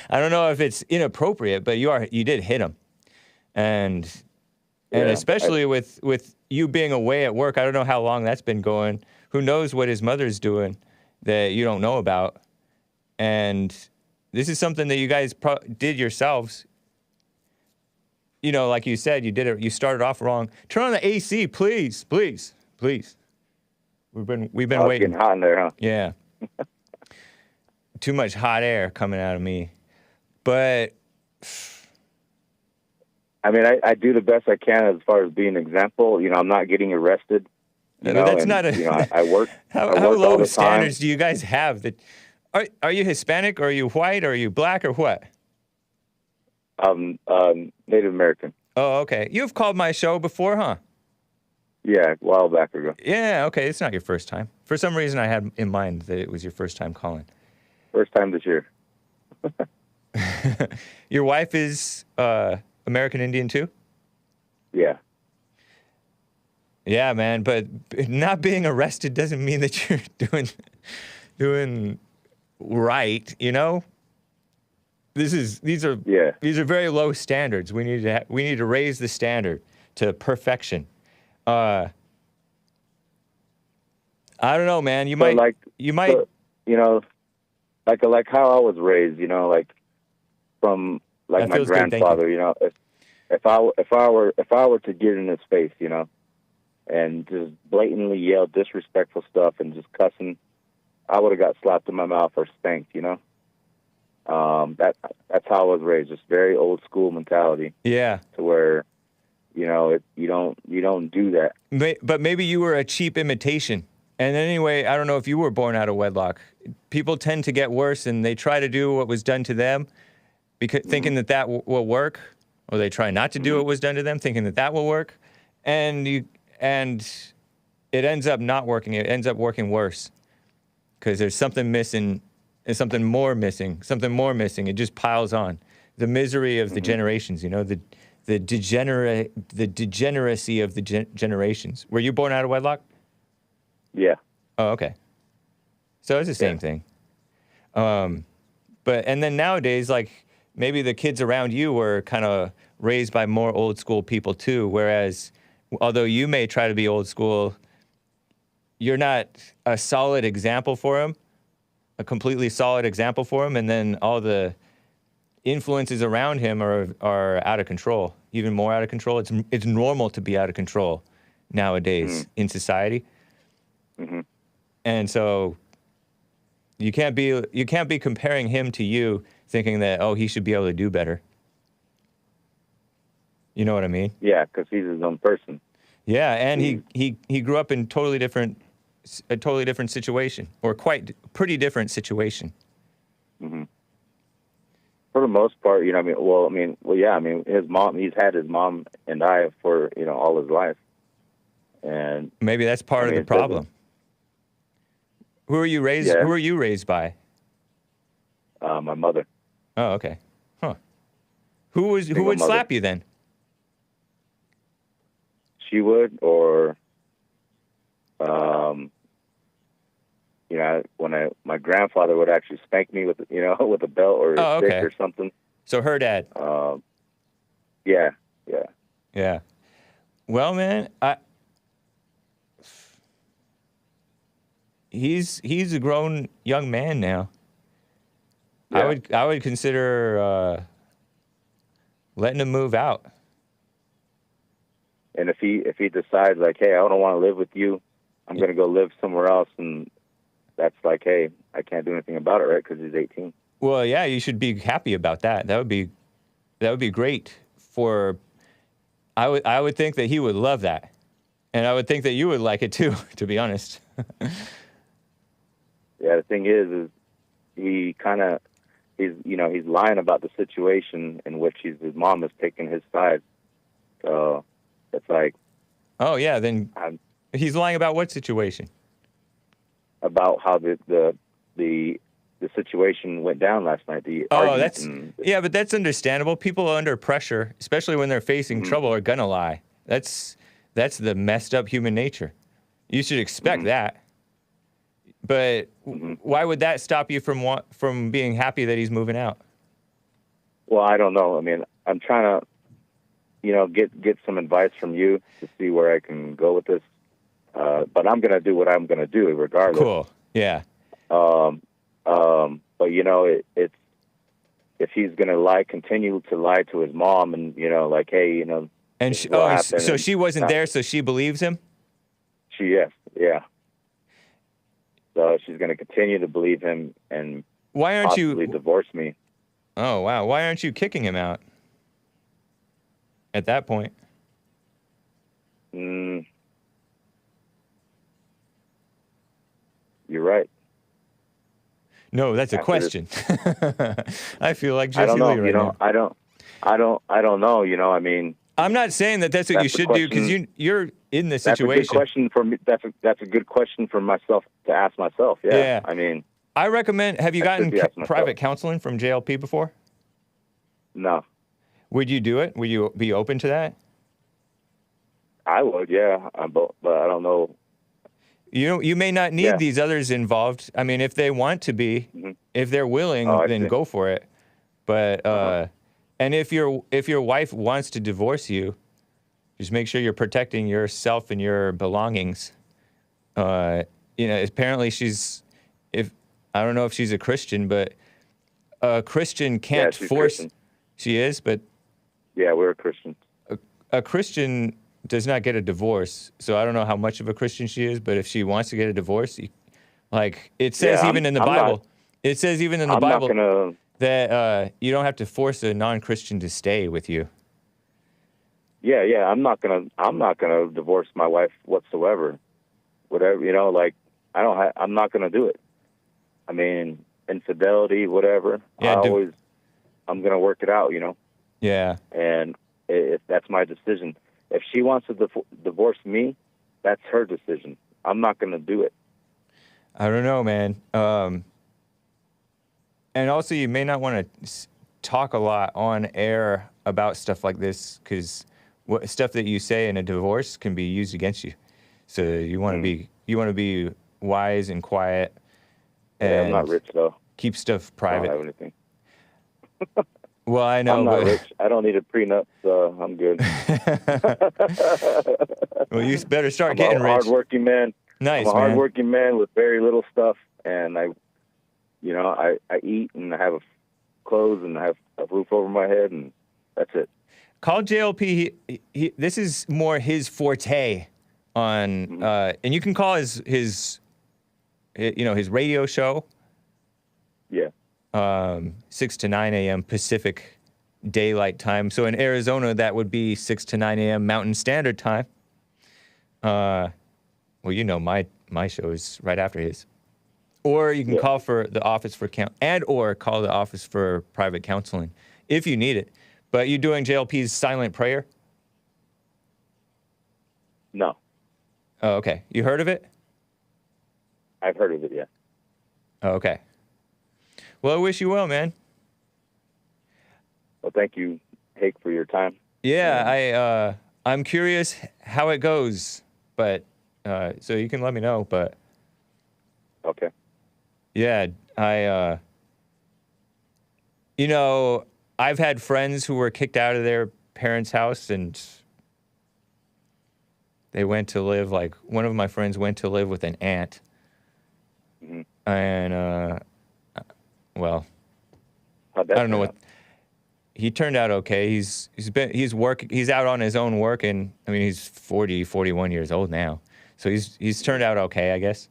I don't know if it's inappropriate, but you did hit him, and especially with you being away at work. I don't know how long that's been going. Who knows what his mother's doing that you don't know about, and. This is something that you guys did yourselves. Like you said, you did it. You started off wrong. Turn on the AC, please. We've been waiting. It's getting hot in there, huh? Yeah. Too much hot air coming out of me. But I mean, I do the best I can as far as being an example. I'm not getting arrested. That's not a. I work. How low standards do you guys have that? Are you Hispanic, or are you white, or are you black, or what? Native American. Oh, okay. You've called my show before, huh? Yeah, a while back ago. Yeah, okay. It's not your first time. For some reason, I had in mind that it was your first time calling. First time this year. Your wife is American Indian, too? Yeah. Yeah, man. But not being arrested doesn't mean that you're doing right, These are very low standards. We need to raise the standard to perfection. I don't know, man. You might you know, like how I was raised, you know, like from like That my feels good, thank you. grandfather, you know, if I were to get in his face, you know, and just blatantly yell disrespectful stuff and just cussing, I would have got slapped in my mouth or spanked, you know. That's how I was raised, just very old school mentality. Yeah. To where, you know, you don't do that. But maybe you were a cheap imitation. And anyway, I don't know if you were born out of wedlock. People tend to get worse, and they try to do what was done to them, because thinking that will work, or they try not to do what was done to them, thinking that will work, and it ends up not working. It ends up working worse because there's something missing, and something more missing. It just piles on. The misery of the generations, you know, the degeneracy of the generations. Were you born out of wedlock? Yeah. Oh, okay. So it's the same thing. And then nowadays, like, maybe the kids around you were kind of raised by more old school people too, whereas although you may try to be old school, you're not a solid example for them, a completely solid example for them, and then all the influences around him are out of control, even more out of control. It's normal to be out of control nowadays in society. And so you can't be comparing him to you, thinking that, oh, he should be able to do better. You know what I mean? Yeah, because he's his own person. Yeah, and he grew up in a totally different situation, or pretty different situation. For the most part, you know, his mom, he's had his mom and I for, you know, all his life. And maybe that's part of the problem. Who are you raised? Yeah. Who are you raised by? My mother. Oh, okay. Huh. Who would Single mother. slap you then? She would, or, you know, my grandfather would actually spank me with a belt or a stick or something. So her dad. Yeah. Yeah. Well, man, he's a grown young man now. Yeah. I would consider letting him move out. And if he decides, like, hey, I don't want to live with you, I'm going to go live somewhere else, and that's like, hey, I can't do anything about it, right? Because he's 18. Well, yeah, you should be happy about that. That would be great for. I would think that he would love that, and I would think that you would like it too. To be honest. Yeah, the thing is he's lying about the situation in which his mom is taking his side. So it's like, oh yeah, then he's lying about what situation? About how the situation went down last night. But that's understandable. People under pressure, especially when they're facing trouble, are gonna lie. That's the messed up human nature. You should expect that. But why would that stop you from being happy that he's moving out? Well, I don't know. I mean, I'm trying to, you know, get some advice from you to see where I can go with this. But I'm gonna do what I'm gonna do regardless. Cool. Yeah. But you know, it's if he's gonna continue to lie to his mom, and you know, like, hey, you know, and so she wasn't there, so she believes him. Yeah. So she's gonna continue to believe him and why aren't possibly you divorce me? Oh wow! Why aren't you kicking him out at that point? You're right. No, that's a question. I feel like Jesse I don't know. Lee right now. I don't know. You know, I mean, I'm not saying that that's what you should do because you're in the situation. That's a good question for me. That's a good question for myself to ask myself. Yeah. I mean, I recommend. Have you gotten private counseling from JLP before? No. Would you do it? Would you be open to that? I would. Yeah. But I don't know. You may not need these others involved. I mean, if they want to be, if they're willing, then go for it. But and if your wife wants to divorce you, just make sure you're protecting yourself and your belongings. You know, apparently I don't know if she's a Christian, but a Christian can't she's force. Christian. She is, but Yeah, we're Christians. a Christian does not get a divorce. So I don't know how much of a Christian she is, but if she wants to get a divorce, like it says even in the Bible, it says even in the Bible that you don't have to force a non-Christian to stay with you. Yeah. I'm not gonna divorce my wife whatsoever. Whatever, you know, like I'm not gonna do it. I mean, infidelity, whatever. Yeah, I'm gonna work it out, you know. Yeah. And if that's my decision. If she wants to divorce me, that's her decision. I'm not gonna do it. I don't know, man. And also, you may not want to talk a lot on air about stuff like this because stuff that you say in a divorce can be used against you. So you want to be wise and quiet. And I'm not rich though. Keep stuff private. I don't have anything. Well, I know. I'm not rich. I don't need a prenup, so I'm good. Well, you better start I'm getting a rich. Hardworking man. Nice, I'm a hardworking man with very little stuff, and I eat and I have clothes and I have a roof over my head, and that's it. Call JLP. This is more his forte on, and you can call his radio show. Yeah. 6 to 9 a.m. Pacific Daylight Time. So in Arizona, that would be 6 to 9 a.m. Mountain Standard Time. Well, you know, my show is right after his. Or you can call for the office for or call the office for private counseling if you need it. But you doing JLP's silent prayer? No. Oh, okay. You heard of it? I've heard of it, yeah. Oh, okay. Well, I wish you well, man. Well, thank you, Hake, for your time. Yeah, I'm curious how it goes, but so you can let me know. But okay. Yeah, I've had friends who were kicked out of their parents' house, and they went to live. Like one of my friends went to live with an aunt, and well, I don't know what. He turned out okay. He's out on his own work, and I mean he's 41 years old now, so he's turned out okay, I guess.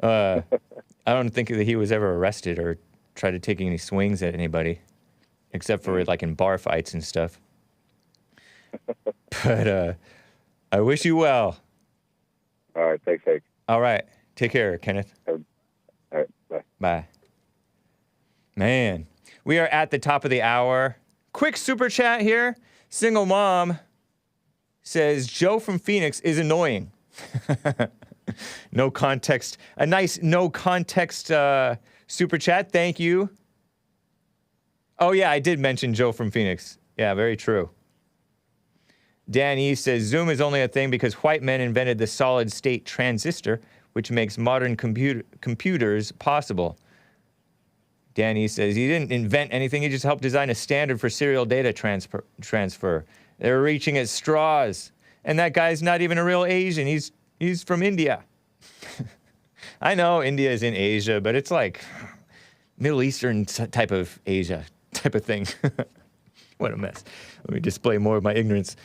I don't think that he was ever arrested or tried to take any swings at anybody, except for like in bar fights and stuff. But I wish you well. All right, thanks, Hake. All right, take care, Kenneth. All right, bye. Bye. Man, we are at the top of the hour. Quick super chat here. Single mom says Joe from Phoenix is annoying. No context. A nice no context super chat. Thank you. Oh, yeah, I did mention Joe from Phoenix. Yeah, very true. Dan E says Zoom is only a thing because white men invented the solid state transistor, which makes modern computers possible. Danny says he didn't invent anything. He just helped design a standard for serial data transfer. They're reaching at straws. And that guy's not even a real Asian. He's from India. I know India is in Asia, but it's like Middle Eastern type of Asia type of thing. What a mess. Let me display more of my ignorance.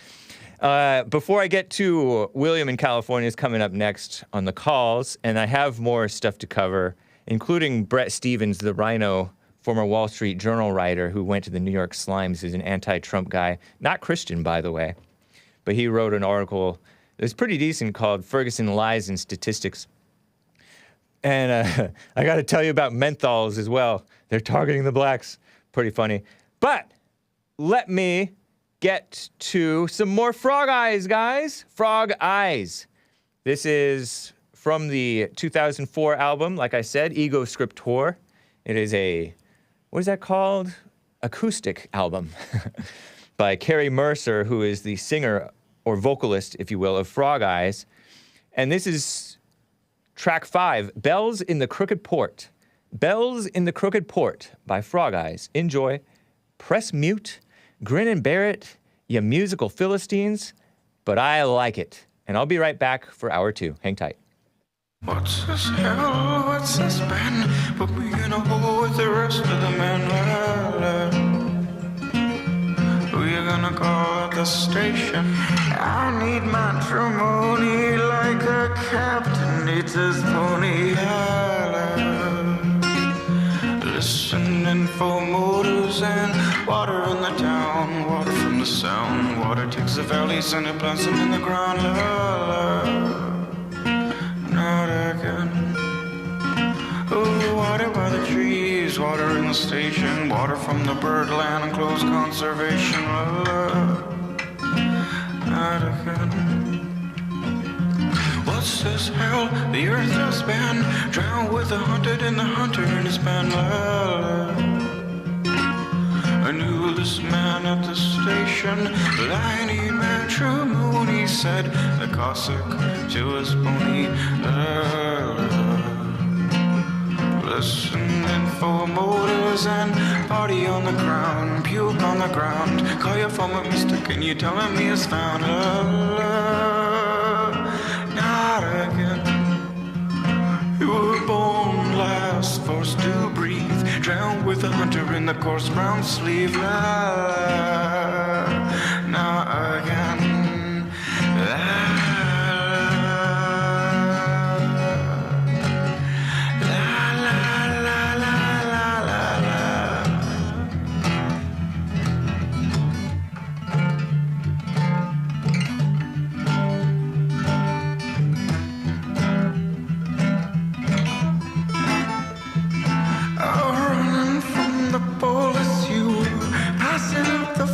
Before I get to William in California is coming up next on the calls, and I have more stuff to cover, including Bret Stephens, the Rhino, former Wall Street Journal writer who went to the New York Slimes, is an anti-Trump guy. Not Christian, by the way. But he wrote an article that was pretty decent called Ferguson Lies and Statistics. And I got to tell you about menthols as well. They're targeting the blacks. Pretty funny. But let me get to some more Frog Eyes, guys. Frog Eyes. This is from the 2004 album, like I said, Ego Scriptor. It is a, what is that called? Acoustic album by Carrie Mercer, who is the singer or vocalist, if you will, of Frog Eyes. And this is track 5, Bells in the Crooked Port. Bells in the Crooked Port by Frog Eyes. Enjoy. Press mute. Grin and bear it, you musical Philistines. But I like it. And I'll be right back for hour 2. Hang tight. What's this hell? What's this been? Put me in a hole with the rest of the men. Who you gonna call at the station? I need matrimony like a captain needs his pony. Listening for motors and water in the town, water from the sound. Water takes the valleys and it plants them in the ground. Not again. Oh, water by the trees, water in the station, water from the birdland and close conservation. Not again. What's this hell? The earth has been drowned with the hunted and the hunter in his band. I knew this man at the station, but I need matrimony, said the Cossack to his pony. Listening for motors and party on the ground, puke on the ground. Call your phone, mister, can you tell him he is found? Not again. You were born last, forced to breathe, drowned with a hunter in the coarse brown sleeve. Not again.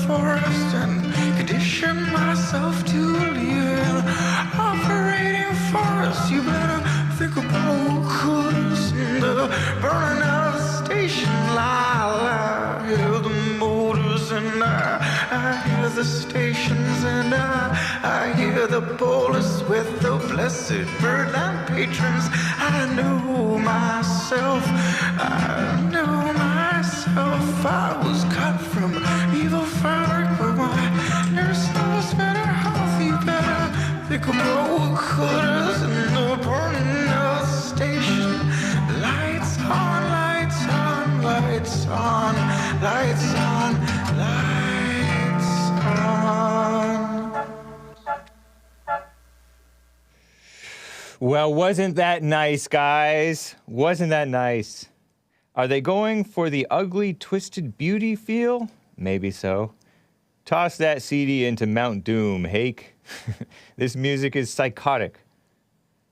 Forest and condition myself to live. Operating forest, you better think about cause the burning out of the station. I hear the motors and I hear the stations and I hear the police with the blessed birdland patrons. I know myself, I was cut from evil fabric, but my nurse knows better health. You better think about what colors in the burning of the station. Lights on, lights on, lights on, lights on, lights on. Well, wasn't that nice, guys? Wasn't that nice? Are they going for the ugly, twisted beauty feel? Maybe so. Toss that CD into Mount Doom, Hake. This music is psychotic.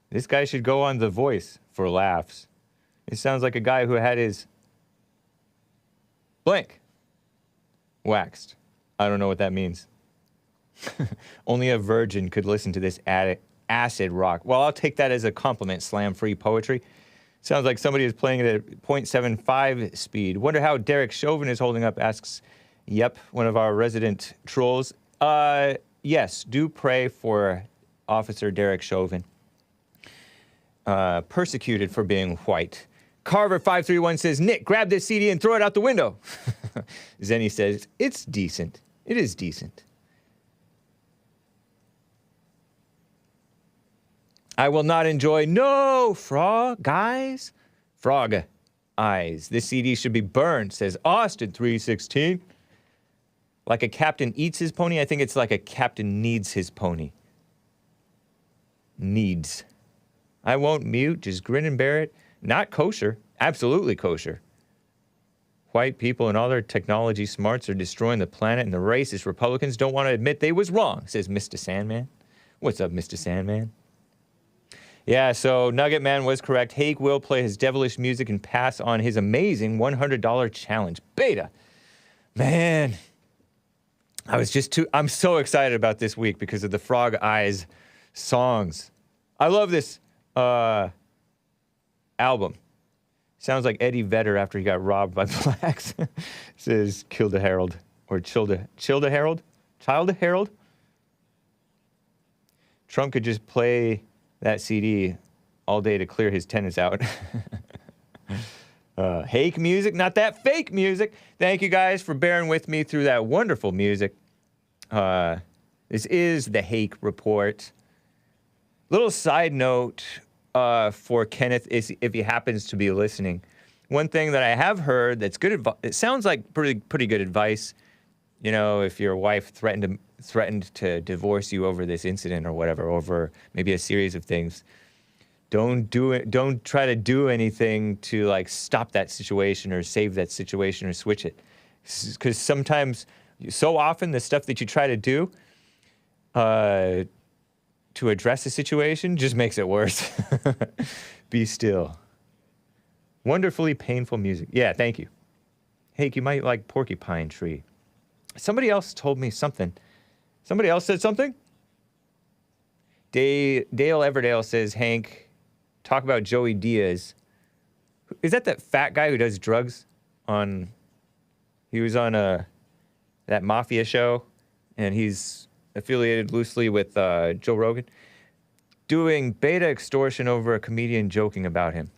This guy should go on The Voice for laughs. It sounds like a guy who had his blank waxed. I don't know what that means. Only a virgin could listen to this acid rock. Well, I'll take that as a compliment, slam-free poetry. Sounds like somebody is playing it at 0.75 speed. Wonder how Derek Chauvin is holding up, asks, yep, one of our resident trolls. Yes, do pray for Officer Derek Chauvin. Persecuted for being white. Carver531 says, Nick, grab this CD and throw it out the window. Zenny says, it's decent. It is decent. I will not enjoy no frog eyes. Frog eyes. This CD should be burned, says Austin316. Like a captain eats his pony? I think it's like a captain needs his pony. Needs. I won't mute, just grin and bear it. Not kosher. Absolutely kosher. White people and all their technology smarts are destroying the planet, and the racist Republicans don't want to admit they was wrong, says Mr. Sandman. What's up, Mr. Sandman? Yeah, so Nugget Man was correct. Hake will play his devilish music and pass on his amazing $100 challenge. Beta. Man. I'm so excited about this week because of the Frog Eyes songs. I love this album. Sounds like Eddie Vedder after he got robbed by blacks. Says Kilda Harold. Or Childa Harold? Childa Harold? Trump could just play that CD all day to clear his tenants out. Hake music, not that fake music. Thank you guys for bearing with me through that wonderful music. This is the Hake Report. Little side note, for Kenneth is if he happens to be listening. One thing that I have heard that's good advice. It sounds like pretty good advice. You know, if your wife threatened to divorce you over this incident or whatever, over maybe a series of things, don't do it. Don't try to do anything to like stop that situation or save that situation or switch it, because sometimes, so often, the stuff that you try to do to address the situation just makes it worse. Be still. Wonderfully painful music. Yeah, thank you. Hake, you might like Porcupine Tree. Somebody else told me something. Somebody else said something? Dale Everdale says, Hank, talk about Joey Diaz. Is that fat guy who does drugs on... He was on that Mafia show, and he's affiliated loosely with Joe Rogan, doing beta extortion over a comedian joking about him.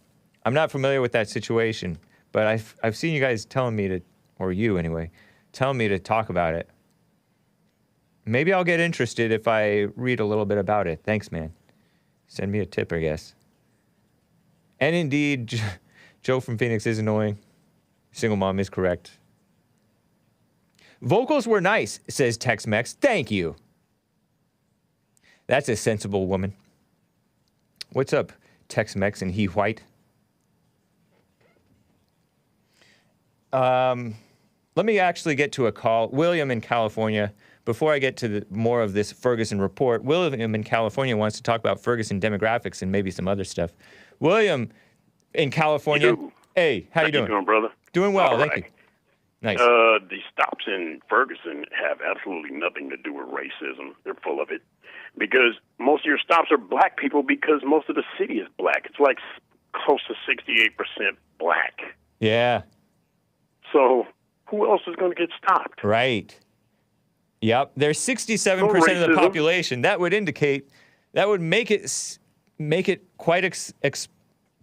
I'm not familiar with that situation, but I've seen you guys telling me to, or you anyway, telling me to talk about it. Maybe I'll get interested if I read a little bit about it. Thanks, man. Send me a tip, I guess. And indeed, Joe from Phoenix is annoying. Single mom is correct. Vocals were nice, says Tex-Mex. Thank you. That's a sensible woman. What's up, Tex-Mex and he white? Let me actually get to a call. William in California. Before I get to more of this Ferguson report, William in California wants to talk about Ferguson demographics and maybe some other stuff. William in California. Hey, how you doing? How you doing, brother? Doing well, All thank right. you. Nice. The stops in Ferguson have absolutely nothing to do with racism. They're full of it. Because most of your stops are black people because most of the city is black. It's like close to 68% black. Yeah. So who else is going to get stopped? Right. Yep. There's 67% of the racism. population. That would make it quite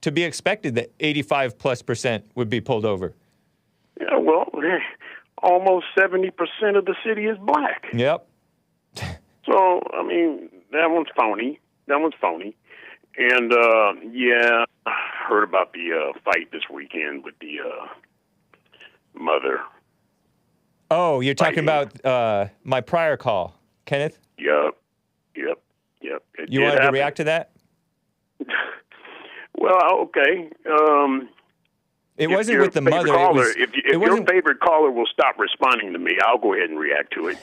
to be expected that 85+% would be pulled over. Yeah, well, almost 70% of the city is black. Yep. So, I mean, that one's phony. And, yeah, I heard about the fight this weekend with the mother. Oh, you're talking about my prior call, Kenneth? Yep. You wanted to react to that? Well, okay. It wasn't with the mother. If your favorite caller will stop responding to me, I'll go ahead and react to it.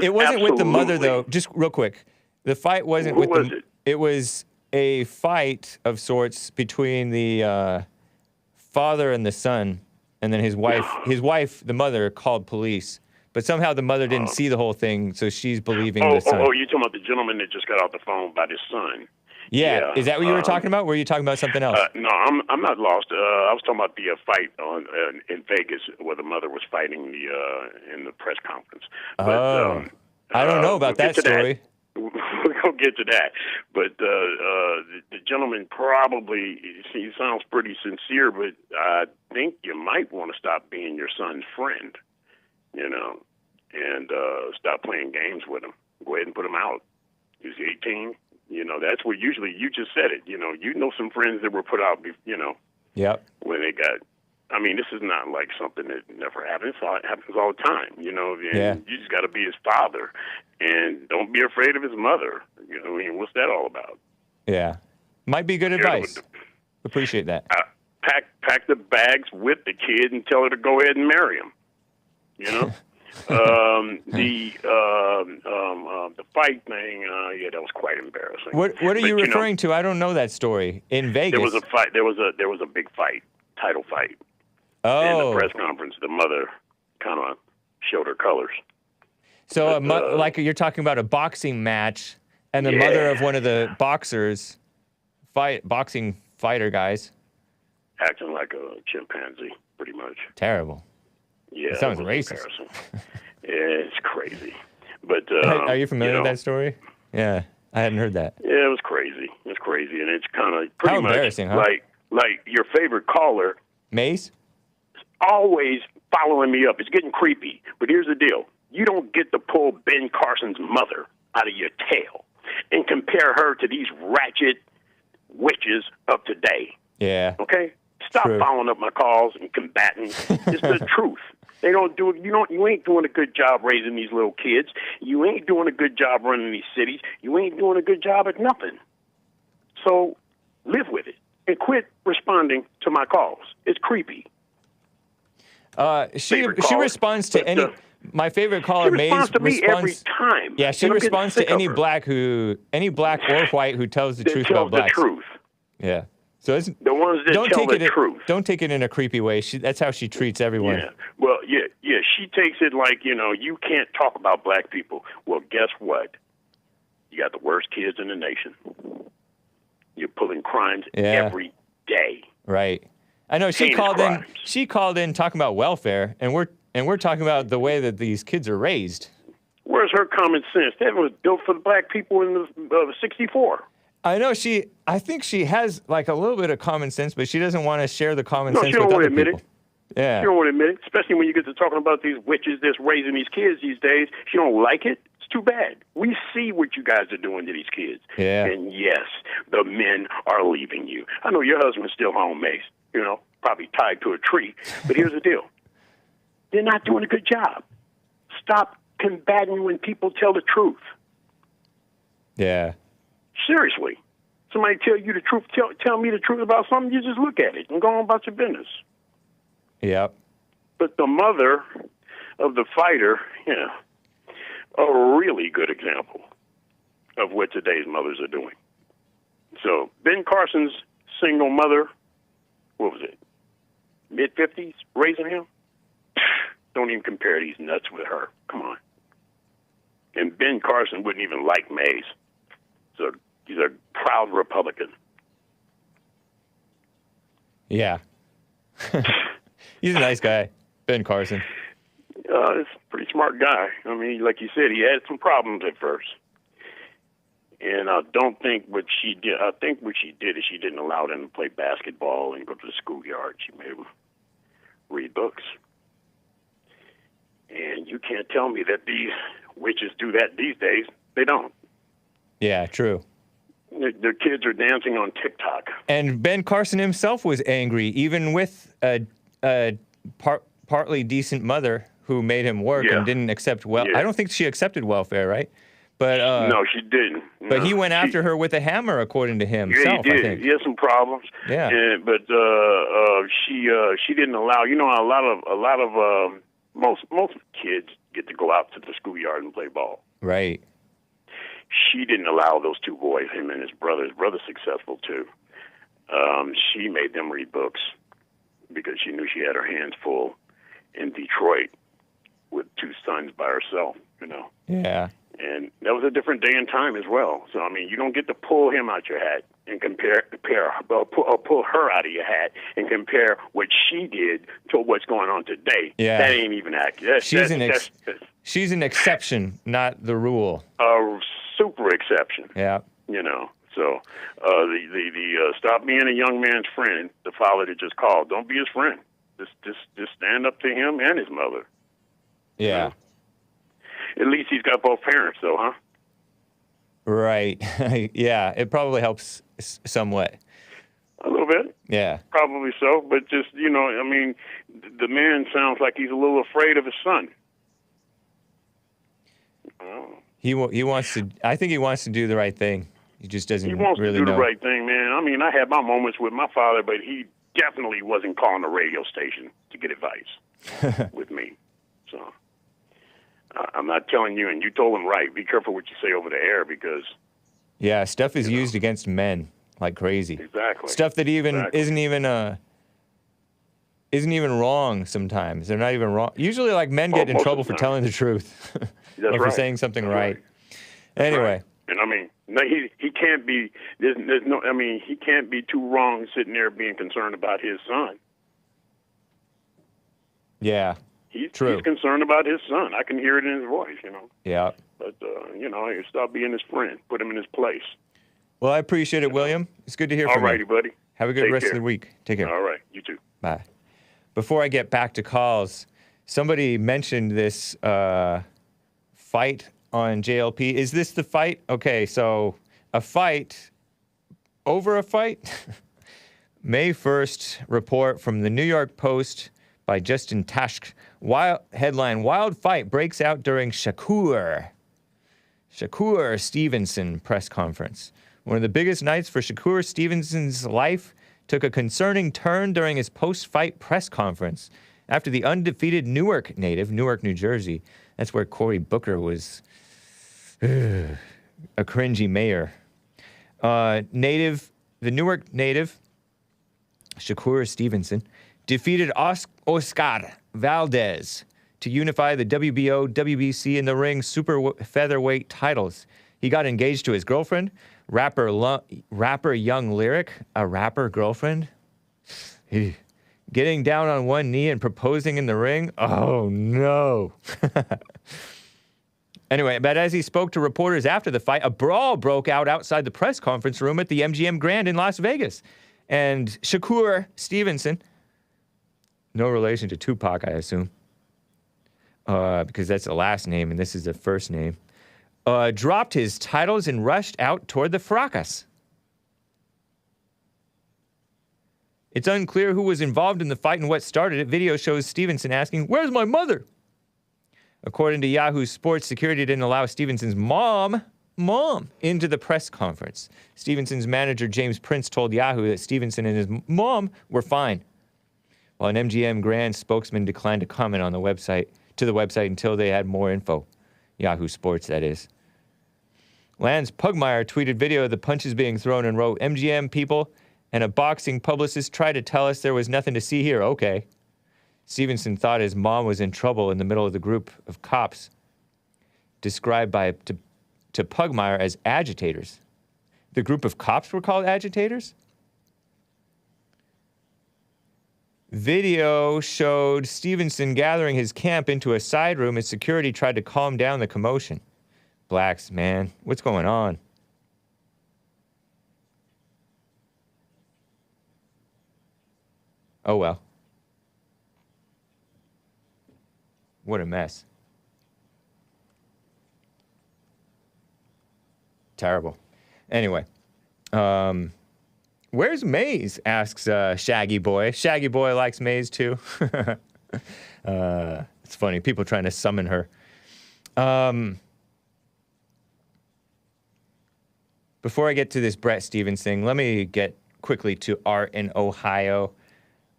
It wasn't with the mother, though. Just real quick. The fight wasn't Who with was the... it? It was a fight of sorts between the father and the son, and then his wife, the mother, called police. But somehow the mother didn't see the whole thing, so she's believing the son. Oh, you're talking about the gentleman that just got off the phone about his son. Yeah. Is that what you were talking about? Or were you talking about something else? No, I'm not lost. I was talking about the fight in Vegas where the mother was fighting in the press conference. But, I don't know about that story. We're going to get to that. But the gentleman probably, he sounds pretty sincere, but I think you might want to stop being your son's friend, and stop playing games with him. Go ahead and put him out. He's 18. That's where usually you just said it. You know some friends that were put out, Yep. when they got, I mean, this is not like something that never happens. It happens all the time, and you just got to be his father, and don't be afraid of his mother. What's that all about? Yeah. Might be good advice. Appreciate that. Pack the bags with the kid and tell her to go ahead and marry him. The fight thing, that was quite embarrassing. What are you referring to? I don't know that story. In Vegas, there was a fight. There was a big fight, title fight. Oh. In the press conference, the mother kind of showed her colors. So, like you're talking about a boxing match, and the mother of one of the boxing fighter guys, acting like a chimpanzee, pretty much. Terrible. Yeah, it sounds racist. It's crazy. But are you familiar with that story? Yeah, I hadn't heard that. Yeah, it was crazy. And it's kind of pretty How embarrassing, much huh? like your favorite caller, Mace, always following me up. It's getting creepy. But here's the deal: you don't get to pull Ben Carson's mother out of your tail and compare her to these ratchet witches of today. Yeah. Okay? Stop True. following up my calls and combating. It's the truth. They don't do it. You ain't doing a good job raising these little kids. You ain't doing a good job running these cities. You ain't doing a good job at nothing. So live with it and quit responding to my calls. It's creepy. She caller. responds to But, any. My favorite caller, She responds Maze, to me every time. Yeah, she and I'm getting responds to sick of any her. any black or white who tells the That truth tells about blacks. the truth. Yeah. So it's, The ones that don't tell take the it truth. Don't take it in a creepy way. That's how she treats everyone. Yeah. Well, yeah. She takes it like, you can't talk about black people. Well, guess what? You got the worst kids in the nation. You're pulling crimes every day. Right. I know she Heinous called crimes. in. She called in talking about welfare, and we're talking about the way that these kids are raised. Where's her common sense? That was built for the black people in the 64. I know I think she has like a little bit of common sense, but she doesn't want to share the common No, sense she don't with want to other admit people. Yeah. She don't want to admit it, especially when you get to talking about these witches that's raising these kids these days. She don't like it. It's too bad. We see what you guys are doing to these kids. Yeah. And yes, the men are leaving you. I know your husband's still home, Mace, probably tied to a tree. But here's the deal. They're not doing a good job. Stop combating when people tell the truth. Yeah. Seriously. Somebody tell you the truth, tell me the truth about something, you just look at it and go on about your business. Yep. But the mother of the fighter, a really good example of what today's mothers are doing. So Ben Carson's single mother, what was it, mid-50s, raising him? Don't even compare these nuts with her. Come on. And Ben Carson wouldn't even like Mays. So he's a proud Republican. Yeah. He's a nice guy, Ben Carson. He's a pretty smart guy. I mean, like you said, he had some problems at first. And I don't think what she did, I think what she did is she didn't allow them to play basketball and go to the schoolyard. She made them read books. And you can't tell me that these witches do that these days. They don't. Yeah, true. Their kids are dancing on TikTok. And Ben Carson himself was angry, even with a partly decent mother who made him work and didn't accept I don't think she accepted welfare, right? But no, she didn't. But he went after her with a hammer, according to himself. Yeah, he did. I think. He had some problems. Yeah. But she didn't allow. Most kids get to go out to the schoolyard and play ball. Right. She didn't allow those two boys, him and his brother. His brother's successful too. She made them read books because she knew she had her hands full in Detroit with two sons by herself. Yeah. And that was a different day and time as well. So, I mean, you don't get to pull him out your hat and pull her out of your hat and compare what she did to what's going on today. Yeah. That ain't even accurate. She's an exception, not the rule. A super exception. Yeah. So the stop being a young man's friend, the father that just called. Don't be his friend. Just stand up to him and his mother. Yeah. At least he's got both parents, though, huh? Right. Yeah, it probably helps somewhat. A little bit. Yeah. Probably so, but just, the man sounds like he's a little afraid of his son. He wants to, I think he wants to do the right thing. He just doesn't really know. He wants to do the right thing, man. I mean, I had my moments with my father, but he definitely wasn't calling the radio station to get advice with me. So I'm not telling you, and you told him right, be careful what you say over the air because... Yeah, stuff is used against men like crazy. Exactly. Stuff that isn't even wrong sometimes. They're not even wrong. Usually, like, men get in trouble for telling the truth. or for saying something right. Anyway. Right. And I mean, no, he can't be. He can't be too wrong sitting there being concerned about his son. Yeah. He's true. He's concerned about his son. I can hear it in his voice, Yeah. But you stop being his friend. Put him in his place. Well, I appreciate it, William. It's good to hear from you. All righty, buddy. Have a good rest of the week. Take care. All right. You too. Bye. Before I get back to calls, somebody mentioned this fight on JLP. Is this the fight? Okay, so a fight over a fight? May 1st report from the New York Post by Justin Tashk. Headline, wild fight breaks out during Shakur Stevenson press conference. One of the biggest nights for Shakur Stevenson's life took a concerning turn during his post-fight press conference after the undefeated Newark native, Newark, New Jersey, that's where Cory Booker was a cringy mayor. The Newark native, Shakur Stevenson, defeated Oscar Valdez to unify the WBO, WBC, and the ring super featherweight titles. He got engaged to his girlfriend, rapper Young Lyric, a rapper girlfriend. Getting down on one knee and proposing in the ring? Oh, no. Anyway, but as he spoke to reporters after the fight, a brawl broke out outside the press conference room at the MGM Grand in Las Vegas. And Shakur Stevenson, no relation to Tupac, I assume, because that's the last name and this is the first name, dropped his titles and rushed out toward the fracas. It's unclear who was involved in the fight and what started it. Video shows Stevenson asking, "Where's my mother?" According to Yahoo Sports, security didn't allow Stevenson's mom into the press conference. Stevenson's manager, James Prince, told Yahoo that Stevenson and his mom were fine, while an MGM Grand spokesman declined to comment on the website until they had more info. Yahoo Sports, that is. Lance Pugmire tweeted video of the punches being thrown and wrote, "MGM people and a boxing publicist tried to tell us there was nothing to see here. Okay." Stevenson thought his mom was in trouble in the middle of the group of cops, described to Pugmire as agitators. The group of cops were called agitators? Video showed Stevenson gathering his camp into a side room as security tried to calm down the commotion. Blacks, man, what's going on? Oh, well. What a mess. Terrible. Anyway, where's Maze? Asks Shaggy Boy. Shaggy Boy likes Maze too. It's funny, people trying to summon her. Before I get to this Bret Stephens thing, let me get quickly to Art in Ohio.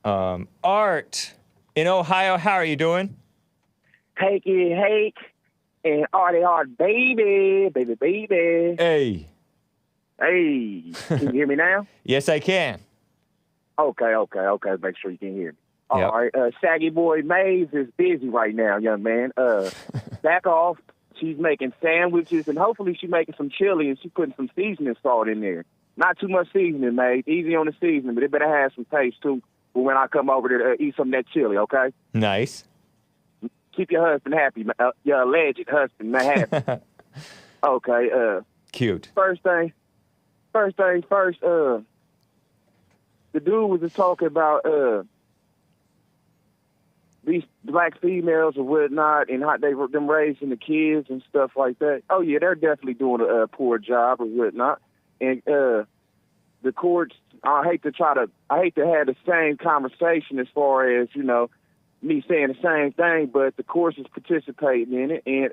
Art in Ohio, how are you doing? Hake, and Art, baby. Hey. Hey, can you hear me now? Yes, I can. Okay. Make sure you can hear me. Yep. All right, Shaggy Boy Maze is busy right now, young man. Back off. She's making sandwiches, and hopefully she's making some chili, and she's putting some seasoning salt in there. Not too much seasoning, Maze. Easy on the seasoning, but it better have some taste, too, for when I come over to eat some of that chili, okay? Nice. Keep your husband happy, your alleged husband happy. Okay, Cute. First thing first, the dude was just talking about these black females or whatnot and how they were them raising the kids and stuff like that. Oh yeah, they're definitely doing a poor job or whatnot. And the courts, I hate to have the same conversation as far as, you know, me saying the same thing, but the courts is participating in it, and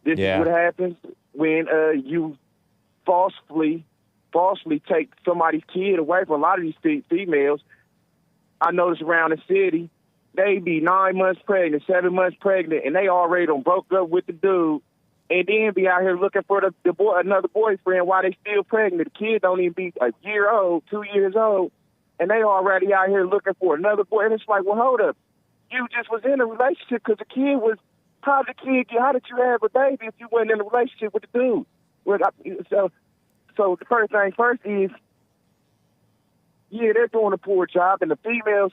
this is what happens when you falsely take somebody's kid away from a lot of these females. I notice around the city, they be 9 months pregnant, 7 months pregnant, and they already done broke up with the dude, and then be out here looking for the boy, another boyfriend while they still pregnant. The kid don't even be a year old, 2 years old, and they already out here looking for another boy. And it's like, well, hold up. You just was in a relationship because the kid was, how did you have a baby if you weren't in a relationship with the dude? Well, so the first thing first is, yeah, they're doing a poor job, and the females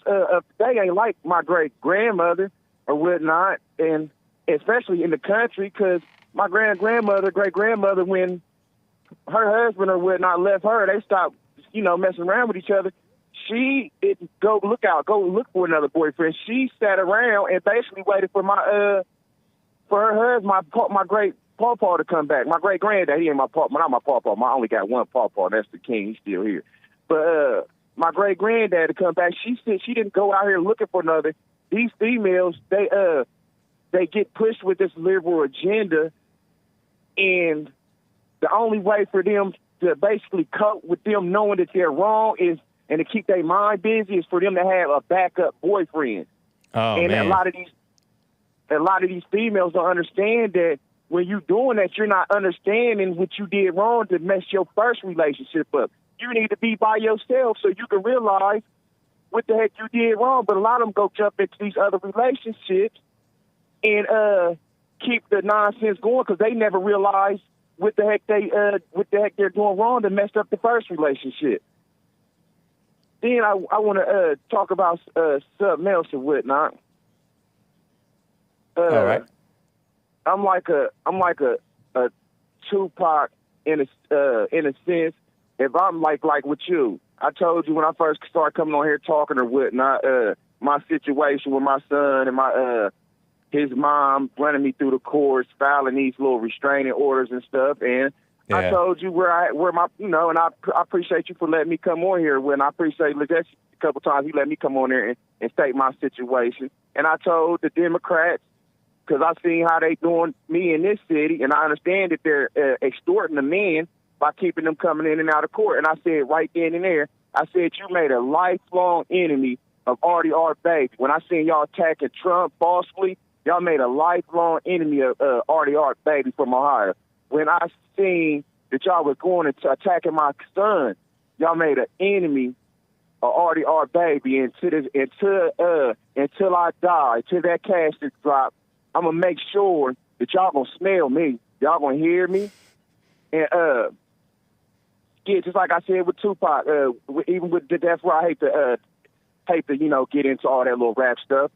they ain't like my great-grandmother or whatnot, and especially in the country, because my great-grandmother, when her husband or whatnot left her, they stopped, messing around with each other. She didn't go look for another boyfriend. She sat around and basically waited for her husband, my great pawpaw to come back. My great granddad, he ain't my pawpaw, not my pawpaw. I only got one pawpaw. That's the king. He's still here. But my great granddad to come back. She said she didn't go out here looking for another. These females, they get pushed with this liberal agenda, and the only way for them to basically cope with them knowing that they're wrong and to keep their mind busy is for them to have a backup boyfriend. Oh, and man. a lot of these females don't understand that when you're doing that, you're not understanding what you did wrong to mess your first relationship up. You need to be by yourself so you can realize what the heck you did wrong. But a lot of them go jump into these other relationships and keep the nonsense going because they never realize what the heck they're doing wrong to mess up the first relationship. Then I want to talk about something else and whatnot. All right. I'm like a Tupac in a sense. If I'm like with you, I told you when I first started coming on here talking or whatnot, my situation with my son and his mom running me through the courts, filing these little restraining orders and stuff, and Yeah. I told you where my and I appreciate you for letting me come on here. When I appreciate Lejesh a couple times, he let me come on there and state my situation, and I told the Democrats because I seen how they doing me in this city, and I understand that they're extorting the men by keeping them coming in and out of court. And I said right then and there, I said you made a lifelong enemy of RDR Baby. When I seen y'all attacking Trump falsely, y'all made a lifelong enemy of RDR Baby from Ohio. When I seen that y'all was going and attacking my son, y'all made an enemy of RDR Baby. Until I die, till that casket drop, I'm gonna make sure that y'all gonna smell me, y'all gonna hear me, and yeah, just like I said with Tupac, even with that's where I hate to get into all that little rap stuff.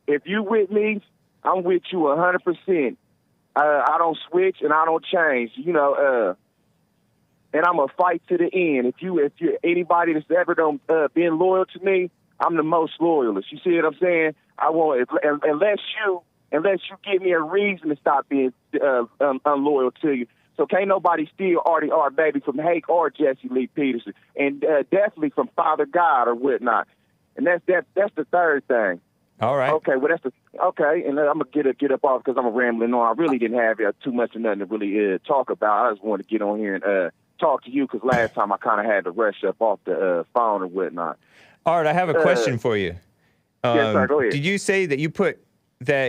If you with me, I'm with you 100%. I don't switch and I don't change, and I'm gonna fight to the end. If you anybody that's ever been loyal to me, I'm the most loyalist. You see what I'm saying? I won't unless you give me a reason to stop being unloyal to you. So can't nobody steal RDR Baby from Hake or Jesse Lee Peterson, and definitely from Father God or whatnot. And that's the third thing. All right. Okay, well and I'm gonna get up off because I'm rambling on. I really didn't have too much of nothing to really talk about. I just wanted to get on here and talk to you because last time I kind of had to rush up off the phone or whatnot. Art, I have a question for you. Yes, sir, go ahead. Did you say that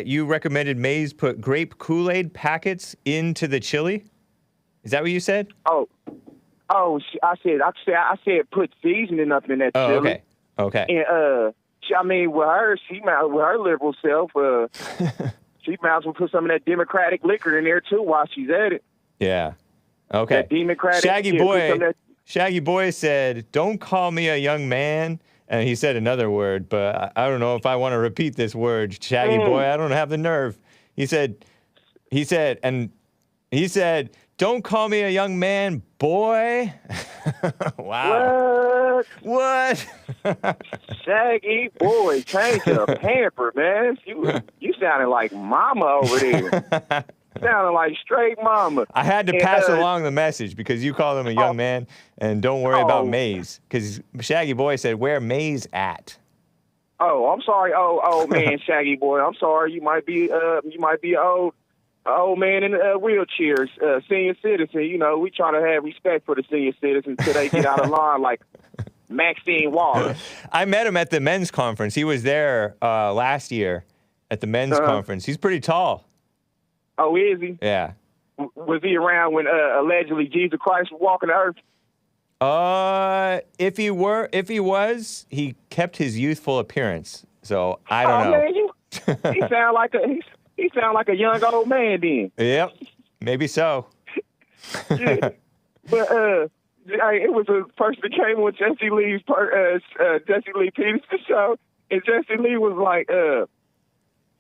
you recommended Maze put grape Kool-Aid packets into the chili? Is that what you said? I said put seasoning up in that chili. Oh, okay. And I mean, with her liberal self, she might as well put some of that Democratic liquor in there too while she's at it. Yeah. Okay. That Democratic. Shaggy Boy said, "Don't call me a young man." And he said another word, but I don't know if I want to repeat this word. Shaggy Boy, I don't have the nerve. He said, "Don't call me a young man, boy." Wow. What? Shaggy Boy, change your pamper, man. You sounded like mama over there. Sounding like straight mama. I had to pass along the message because you called him a young man, and don't worry about Maze, because Shaggy Boy said, "Where Maze at?" Oh, I'm sorry. Oh man, Shaggy Boy. I'm sorry. You might be an old man in a wheelchair, senior citizen. We try to have respect for the senior citizens until they get out of line, like Maxine Waller. I met him at the men's conference. He was there last year at the men's conference. He's pretty tall. Oh, is he? Yeah. Was he around when allegedly Jesus Christ was walking the earth? If he was, he kept his youthful appearance. So I don't know. Man, he sound like a young old man then. Yep, maybe so. Yeah. But it was a person that came on Jesse Lee Peterson show, and Jesse Lee was like,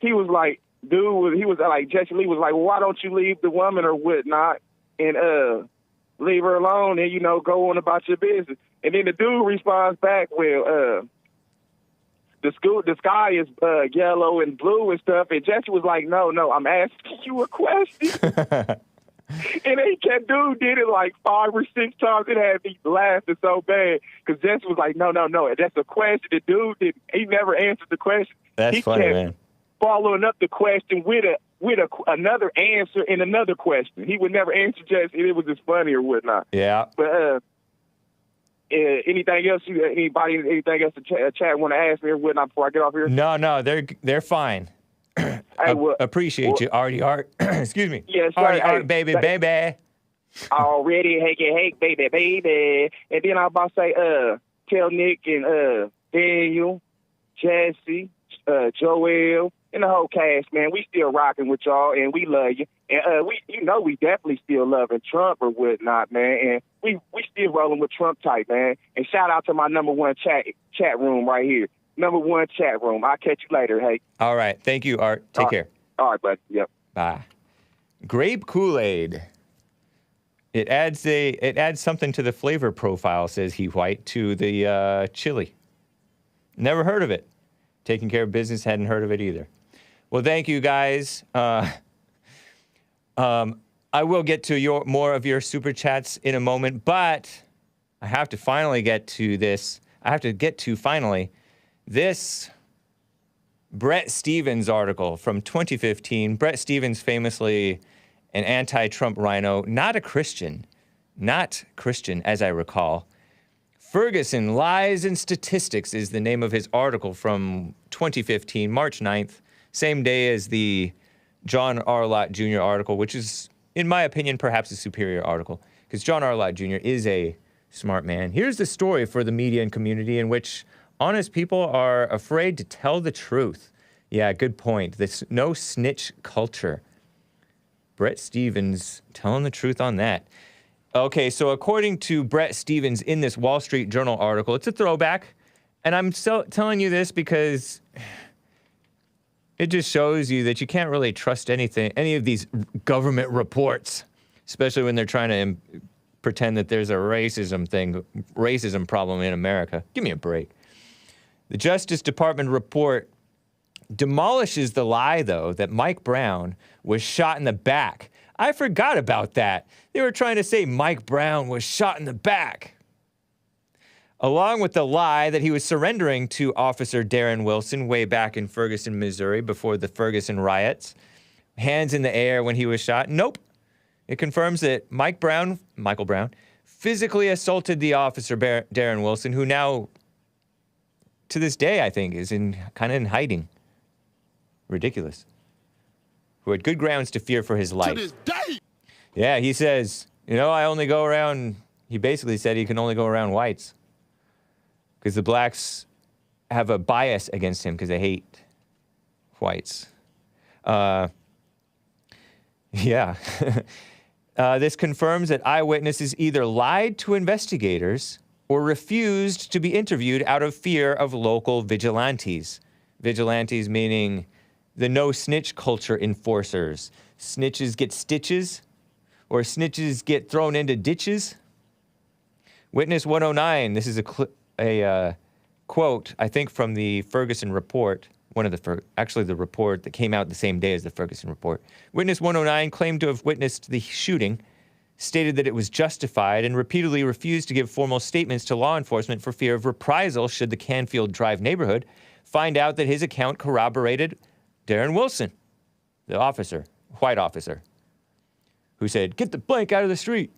Jesse Lee was like, well, why don't you leave the woman or whatnot and leave her alone and go on about your business? And then the dude responds back, well, the sky is yellow and blue and stuff. And Jesse was like, no, I'm asking you a question. And dude did it like 5 or 6 times. It had me laughing so bad because Jesse was like, no, that's a question. The dude he never answered the question. That's funny, man. Following up the question with another answer and another question. He would never answer Jesse. It was just funny or whatnot. Yeah. But anything else? Anything else to chat want to ask me or whatnot before I get off here? No, they're fine. Hey, appreciate you, Artie Art. Excuse me. Yes, sir. Artie Hey, Art, baby. Already, Hake, baby. And then I was about to say, tell Nick and Daniel, Jesse, Joel, and the whole cast, man, we still rocking with y'all, and we love you. And we definitely still loving Trump or whatnot, man. And we still rolling with Trump type, man. And shout out to my number one chat room right here. Number one chat room. I'll catch you later, hey. All right. Thank you, Art. Take care. All right, bud. Yep. Bye. Grape Kool-Aid. It adds something to the flavor profile, says He White, to the chili. Never heard of it. Taking care of business, hadn't heard of it either. Well, thank you, guys. I will get to more of your super chats in a moment, but I have to finally get to this. This Bret Stephens article from 2015. Bret Stephens, famously an anti-Trump rhino, not Christian as I recall. Ferguson, Lies and Statistics is the name of his article from 2015, March 9th, same day as the John R. Lott Jr. article, which is, in my opinion, perhaps a superior article, because John R. Lott Jr. is a smart man. Here's the story for the media and community in which honest people are afraid to tell the truth. Yeah, good point. This no snitch culture. Bret Stephens telling the truth on that. Okay, so according to Bret Stephens in this Wall Street Journal article, it's a throwback, and I'm telling you this because it just shows you that you can't really trust any of these government reports, especially when they're trying to pretend that there's a racism problem in America. Give me a break. The Justice Department report demolishes the lie, though, that Mike Brown was shot in the back. I forgot about that. They were trying to say Mike Brown was shot in the back. Along with the lie that he was surrendering to Officer Darren Wilson way back in Ferguson, Missouri, before the Ferguson riots. Hands in the air when he was shot. Nope. It confirms that Michael Brown, physically assaulted the officer, Darren Wilson, who now, to this day, I think, is kind of in hiding. Ridiculous. Who had good grounds to fear for his life. To this day! Yeah, he says, he basically said he can only go around whites. Because the blacks have a bias against him because they hate whites. Yeah. This confirms that eyewitnesses either lied to investigators or refused to be interviewed out of fear of local vigilantes. Vigilantes meaning the no-snitch culture enforcers. Snitches get stitches, or snitches get thrown into ditches. Witness 109, this is a quote, I think, from the Ferguson report, the report that came out the same day as the Ferguson report. Witness 109 claimed to have witnessed the shooting, stated that it was justified, and repeatedly refused to give formal statements to law enforcement for fear of reprisal should the Canfield Drive neighborhood find out that his account corroborated Darren Wilson, the officer, white officer, who said, "Get the blank out of the street,"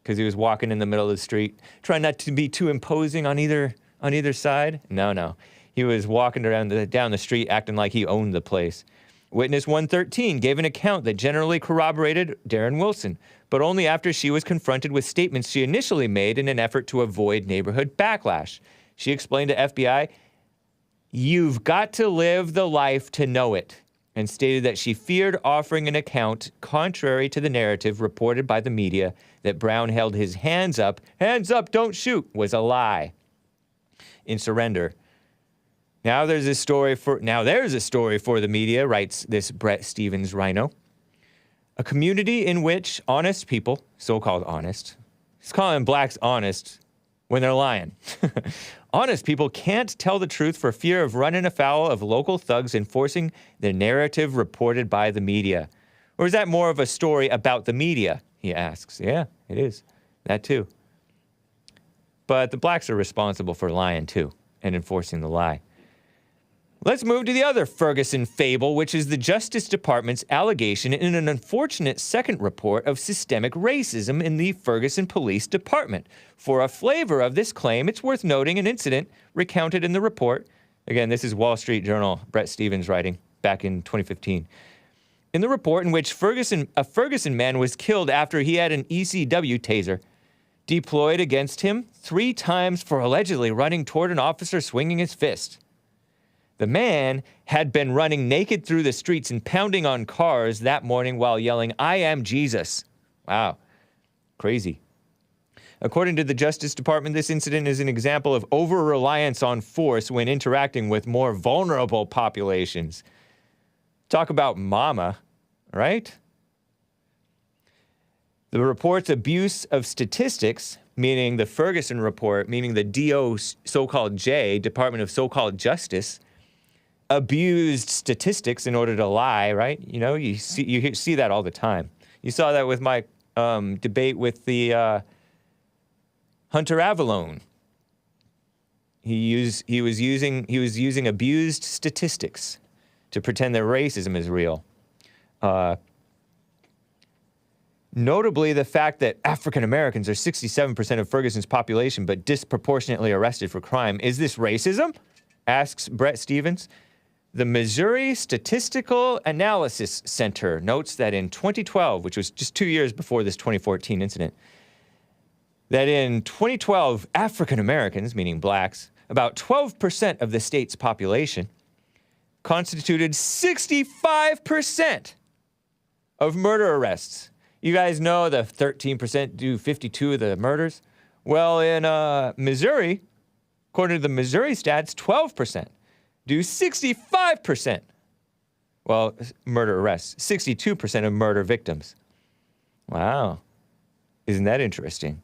because he was walking in the middle of the street, trying not to be too imposing on either side. No. He was walking down the street acting like he owned the place. Witness 113 gave an account that generally corroborated Darren Wilson, but only after she was confronted with statements she initially made in an effort to avoid neighborhood backlash. She explained to FBI, "You've got to live the life to know it," and stated that she feared offering an account contrary to the narrative reported by the media that Brown held his hands up, don't shoot, was a lie. In surrender. Now there's a story for the media, writes this Bret Stephens rhino. A community in which honest people, so-called honest, he's calling blacks honest when they're lying. Honest people can't tell the truth for fear of running afoul of local thugs enforcing the narrative reported by the media. Or is that more of a story about the media, he asks. Yeah, it is. That too. But the blacks are responsible for lying too and enforcing the lie. Let's move to the other Ferguson fable, which is the Justice Department's allegation in an unfortunate second report of systemic racism in the Ferguson Police Department. For a flavor of this claim, it's worth noting an incident recounted in the report. Again, this is Wall Street Journal, Bret Stephens writing back in 2015. In the report in which a Ferguson man was killed after he had an ECW taser deployed against him 3 times for allegedly running toward an officer swinging his fist. The man had been running naked through the streets and pounding on cars that morning while yelling, "I am Jesus." Wow. Crazy. According to the Justice Department, this incident is an example of over-reliance on force when interacting with more vulnerable populations. Talk about mama, right? The report's abuse of statistics, meaning the Ferguson report, meaning the DO so-called J, Department of So-called Justice, abused statistics in order to lie, right? You know, you see that all the time. You saw that with my debate with the Hunter Avallone. He was using abused statistics to pretend that racism is real. Notably, the fact that African Americans are 67% of Ferguson's population, but disproportionately arrested for crime. Is this racism? Asks Bret Stephens. The Missouri Statistical Analysis Center notes that in 2012, which was just 2 years before this 2014 incident, that in 2012, African Americans, meaning blacks, about 12% of the state's population, constituted 65% of murder arrests. You guys know the 13% do 52 of the murders? Well, in Missouri, according to the Missouri stats, 12% do 65%. Well, murder arrests, 62% of murder victims. Wow. Isn't that interesting?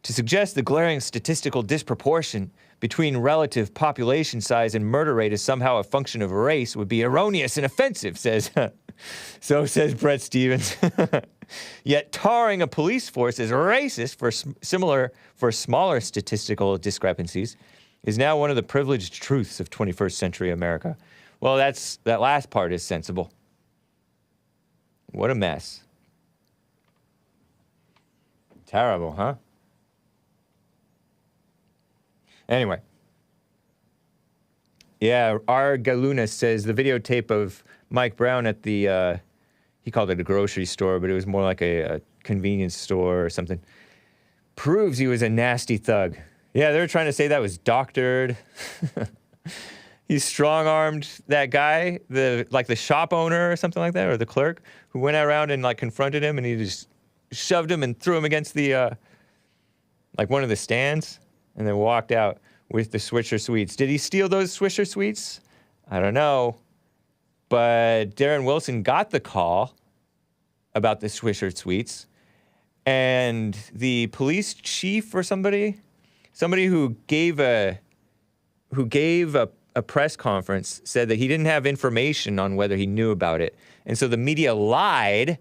To suggest the glaring statistical disproportion between relative population size and murder rate is somehow a function of race would be erroneous and offensive, says Bret Stephens. Yet tarring a police force as racist for smaller statistical discrepancies is now one of the privileged truths of 21st century America. Well, that last part is sensible. What a mess. Terrible, huh? Anyway. Yeah, R. Galuna says the videotape of Mike Brown at the, he called it a grocery store, but it was more like a convenience store or something, proves he was a nasty thug. Yeah, they were trying to say that was doctored. He strong-armed that guy, the shop owner or something like that, or the clerk, who went around and confronted him, and he just shoved him and threw him against the, one of the stands, and then walked out with the Swisher Sweets. Did he steal those Swisher Sweets? I don't know. But Darren Wilson got the call about the Swisher Sweets, and the police chief or somebody who gave a press conference said that he didn't have information on whether he knew about it. And so the media lied,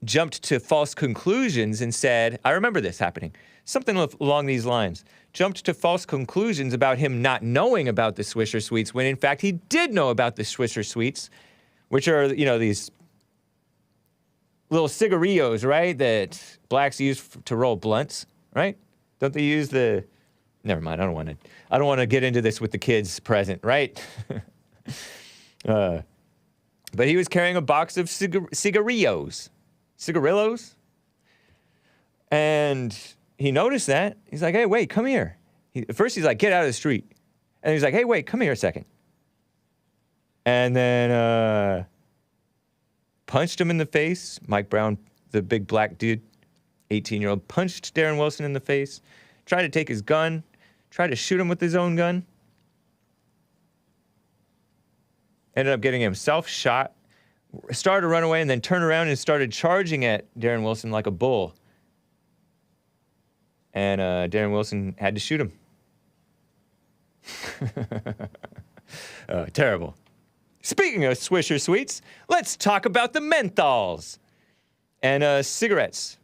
jumped to false conclusions and said, I remember this happening, something along these lines, jumped to false conclusions about him not knowing about the Swisher Sweets when in fact he did know about the Swisher Sweets, which are, these little cigarillos, right, that blacks use to roll blunts, right? Don't they use the... Never mind, I don't want to get into this with the kids present, right? But he was carrying a box of cigarillos. Cigarillos? And he noticed that. He's like, hey, wait, come here. First he's like, get out of the street. And he's like, hey, wait, come here a second. And then punched him in the face. Mike Brown, the big black dude, 18-year-old, punched Darren Wilson in the face, tried to take his gun, tried to shoot him with his own gun. Ended up getting himself shot, started to run away, and then turned around and started charging at Darren Wilson like a bull. And Darren Wilson had to shoot him. Terrible. Speaking of Swisher Sweets, let's talk about the Menthols and cigars,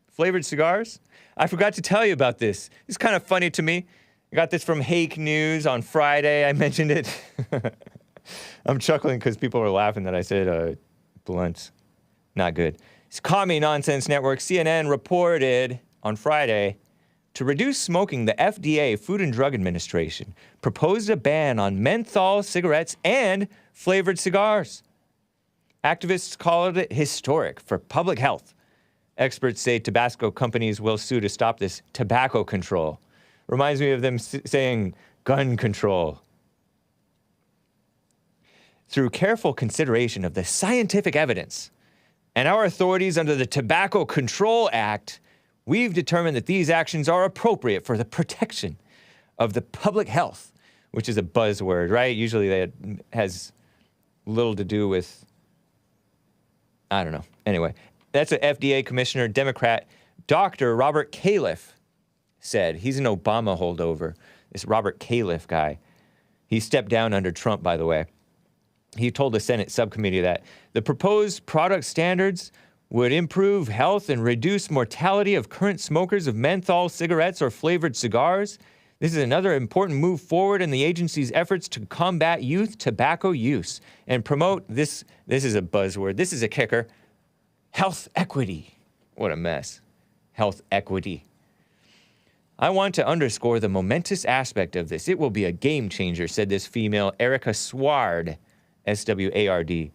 flavored cigars. I forgot to tell you about this. It's kind of funny to me. I got this from Hake News on Friday. I mentioned it. I'm chuckling because people were laughing that I said blunts. Not good. It's Commie Nonsense Network. CNN reported on Friday to reduce smoking, the FDA, Food and Drug Administration, proposed a ban on menthol cigarettes and flavored cigars. Activists called it historic for public health. Experts say tobacco companies will sue to stop this tobacco control. Reminds me of them saying gun control. Through careful consideration of the scientific evidence and our authorities under the Tobacco Control Act, we've determined that these actions are appropriate for the protection of the public health, which is a buzzword, right? Usually that has little to do with, I don't know. Anyway, that's what FDA Commissioner, Democrat, Dr. Robert Califf said. He's an Obama holdover, this Robert Califf guy. He stepped down under Trump, by the way. He told the Senate subcommittee that the proposed product standards would improve health and reduce mortality of current smokers of menthol cigarettes or flavored cigars. This is another important move forward in the agency's efforts to combat youth tobacco use and promote this is a buzzword, this is a kicker, health equity. What a mess. Health equity. I want to underscore the momentous aspect of this. It will be a game changer, said this female, Erica Sward, S-W-A-R-D.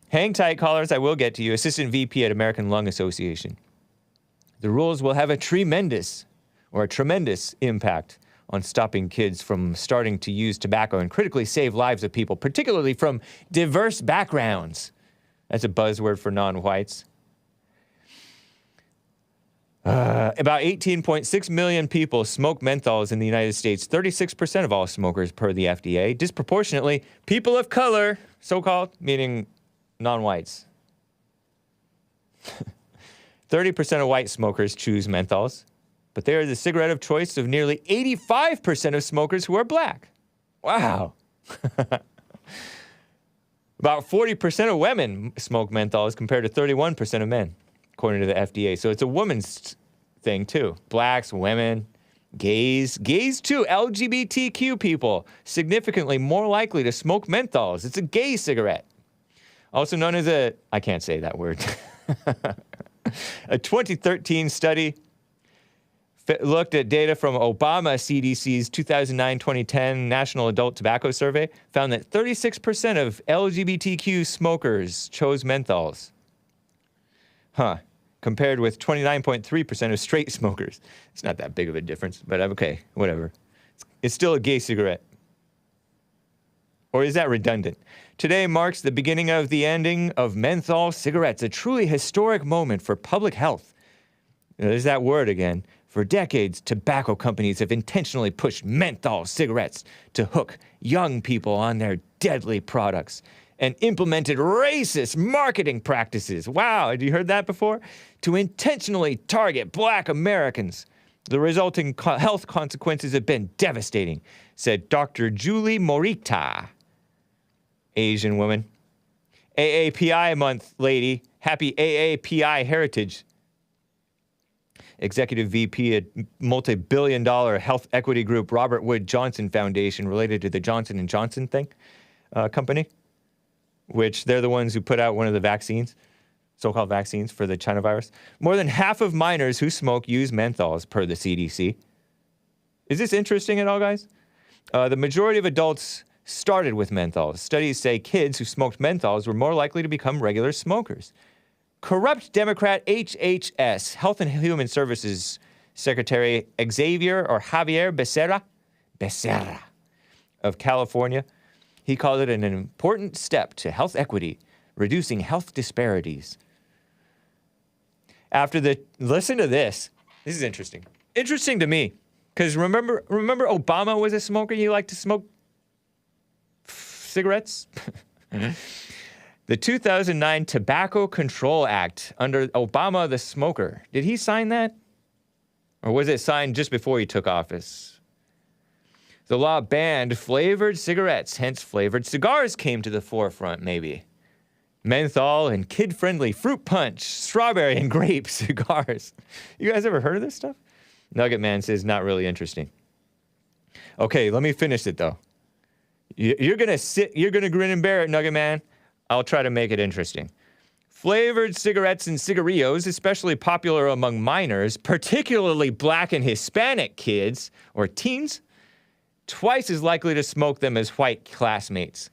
Hang tight, callers. I will get to you. Assistant VP at American Lung Association. The rules will have a tremendous impact on stopping kids from starting to use tobacco and critically save lives of people, particularly from diverse backgrounds. That's a buzzword for non-whites. About 18.6 million people smoke menthols in the United States, 36% of all smokers per the FDA. Disproportionately, people of color, so-called, meaning non-whites. 30% of white smokers choose menthols, but they are the cigarette of choice of nearly 85% of smokers who are black. Wow. About 40% of women smoke menthols compared to 31% of men, according to the FDA. So it's a woman's thing, too. Blacks, women, gays too, LGBTQ people, significantly more likely to smoke menthols. It's a gay cigarette. Also known as I can't say that word. A 2013 study looked at data from Obama CDC's 2009-2010 National Adult Tobacco Survey, found that 36% of LGBTQ smokers chose menthols. Compared with 29.3% of straight smokers. It's not that big of a difference, but okay, whatever. It's still a gay cigarette. Or is that redundant? Today marks the beginning of the ending of menthol cigarettes, a truly historic moment for public health. There's that word again. For decades, tobacco companies have intentionally pushed menthol cigarettes to hook young people on their deadly products and implemented racist marketing practices. Wow, have you heard that before? To intentionally target black Americans. The resulting health consequences have been devastating, said Dr. Julie Morita, Asian woman. AAPI month, lady. Happy AAPI Heritage. Executive VP at multi-billion-dollar health equity group Robert Wood Johnson Foundation, related to the Johnson & Johnson company, which they're the ones who put out one of the vaccines, so-called vaccines for the China virus. More than half of minors who smoke use menthols, per the CDC. Is this interesting at all, guys? The majority of adults started with menthols. Studies say kids who smoked menthols were more likely to become regular smokers. Corrupt Democrat HHS, Health and Human Services Secretary Javier Becerra of California, he called it an important step to health equity, reducing health disparities. Listen to this. This is interesting. Interesting to me, because remember Obama was a smoker? He liked to smoke cigarettes? The 2009 Tobacco Control Act under Obama the smoker. Did he sign that? Or was it signed just before he took office? The law banned flavored cigarettes, hence flavored cigars came to the forefront, maybe. Menthol and kid-friendly fruit punch, strawberry and grape cigars. You guys ever heard of this stuff? Nugget Man says, not really interesting. Okay, let me finish it, though. You're gonna grin and bear it, Nugget Man. I'll try to make it interesting. Flavored cigarettes and cigarillos, especially popular among minors, particularly black and Hispanic kids, or teens, twice as likely to smoke them as white classmates.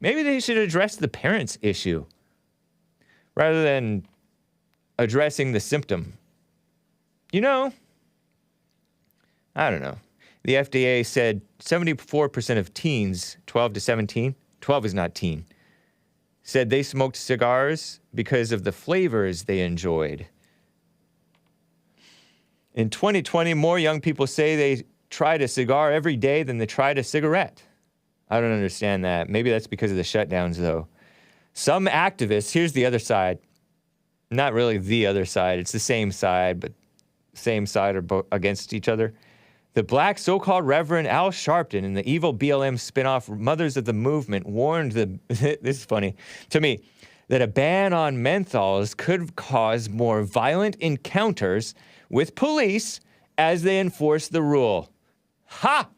Maybe they should address the parents' issue rather than addressing the symptom. You know, I don't know. The FDA said 74% of teens, 12 to 17, 12 is not teen, said they smoked cigars because of the flavors they enjoyed. In 2020, more young people say they tried a cigar every day than they tried a cigarette. I don't understand that. Maybe that's because of the shutdowns, though. Some activists, here's the other side. Not really the other side. It's the same side, but same side or against each other. The black so-called Reverend Al Sharpton and the evil BLM spinoff Mothers of the Movement warned this is funny to me, that a ban on menthols could cause more violent encounters with police as they enforce the rule. Ha!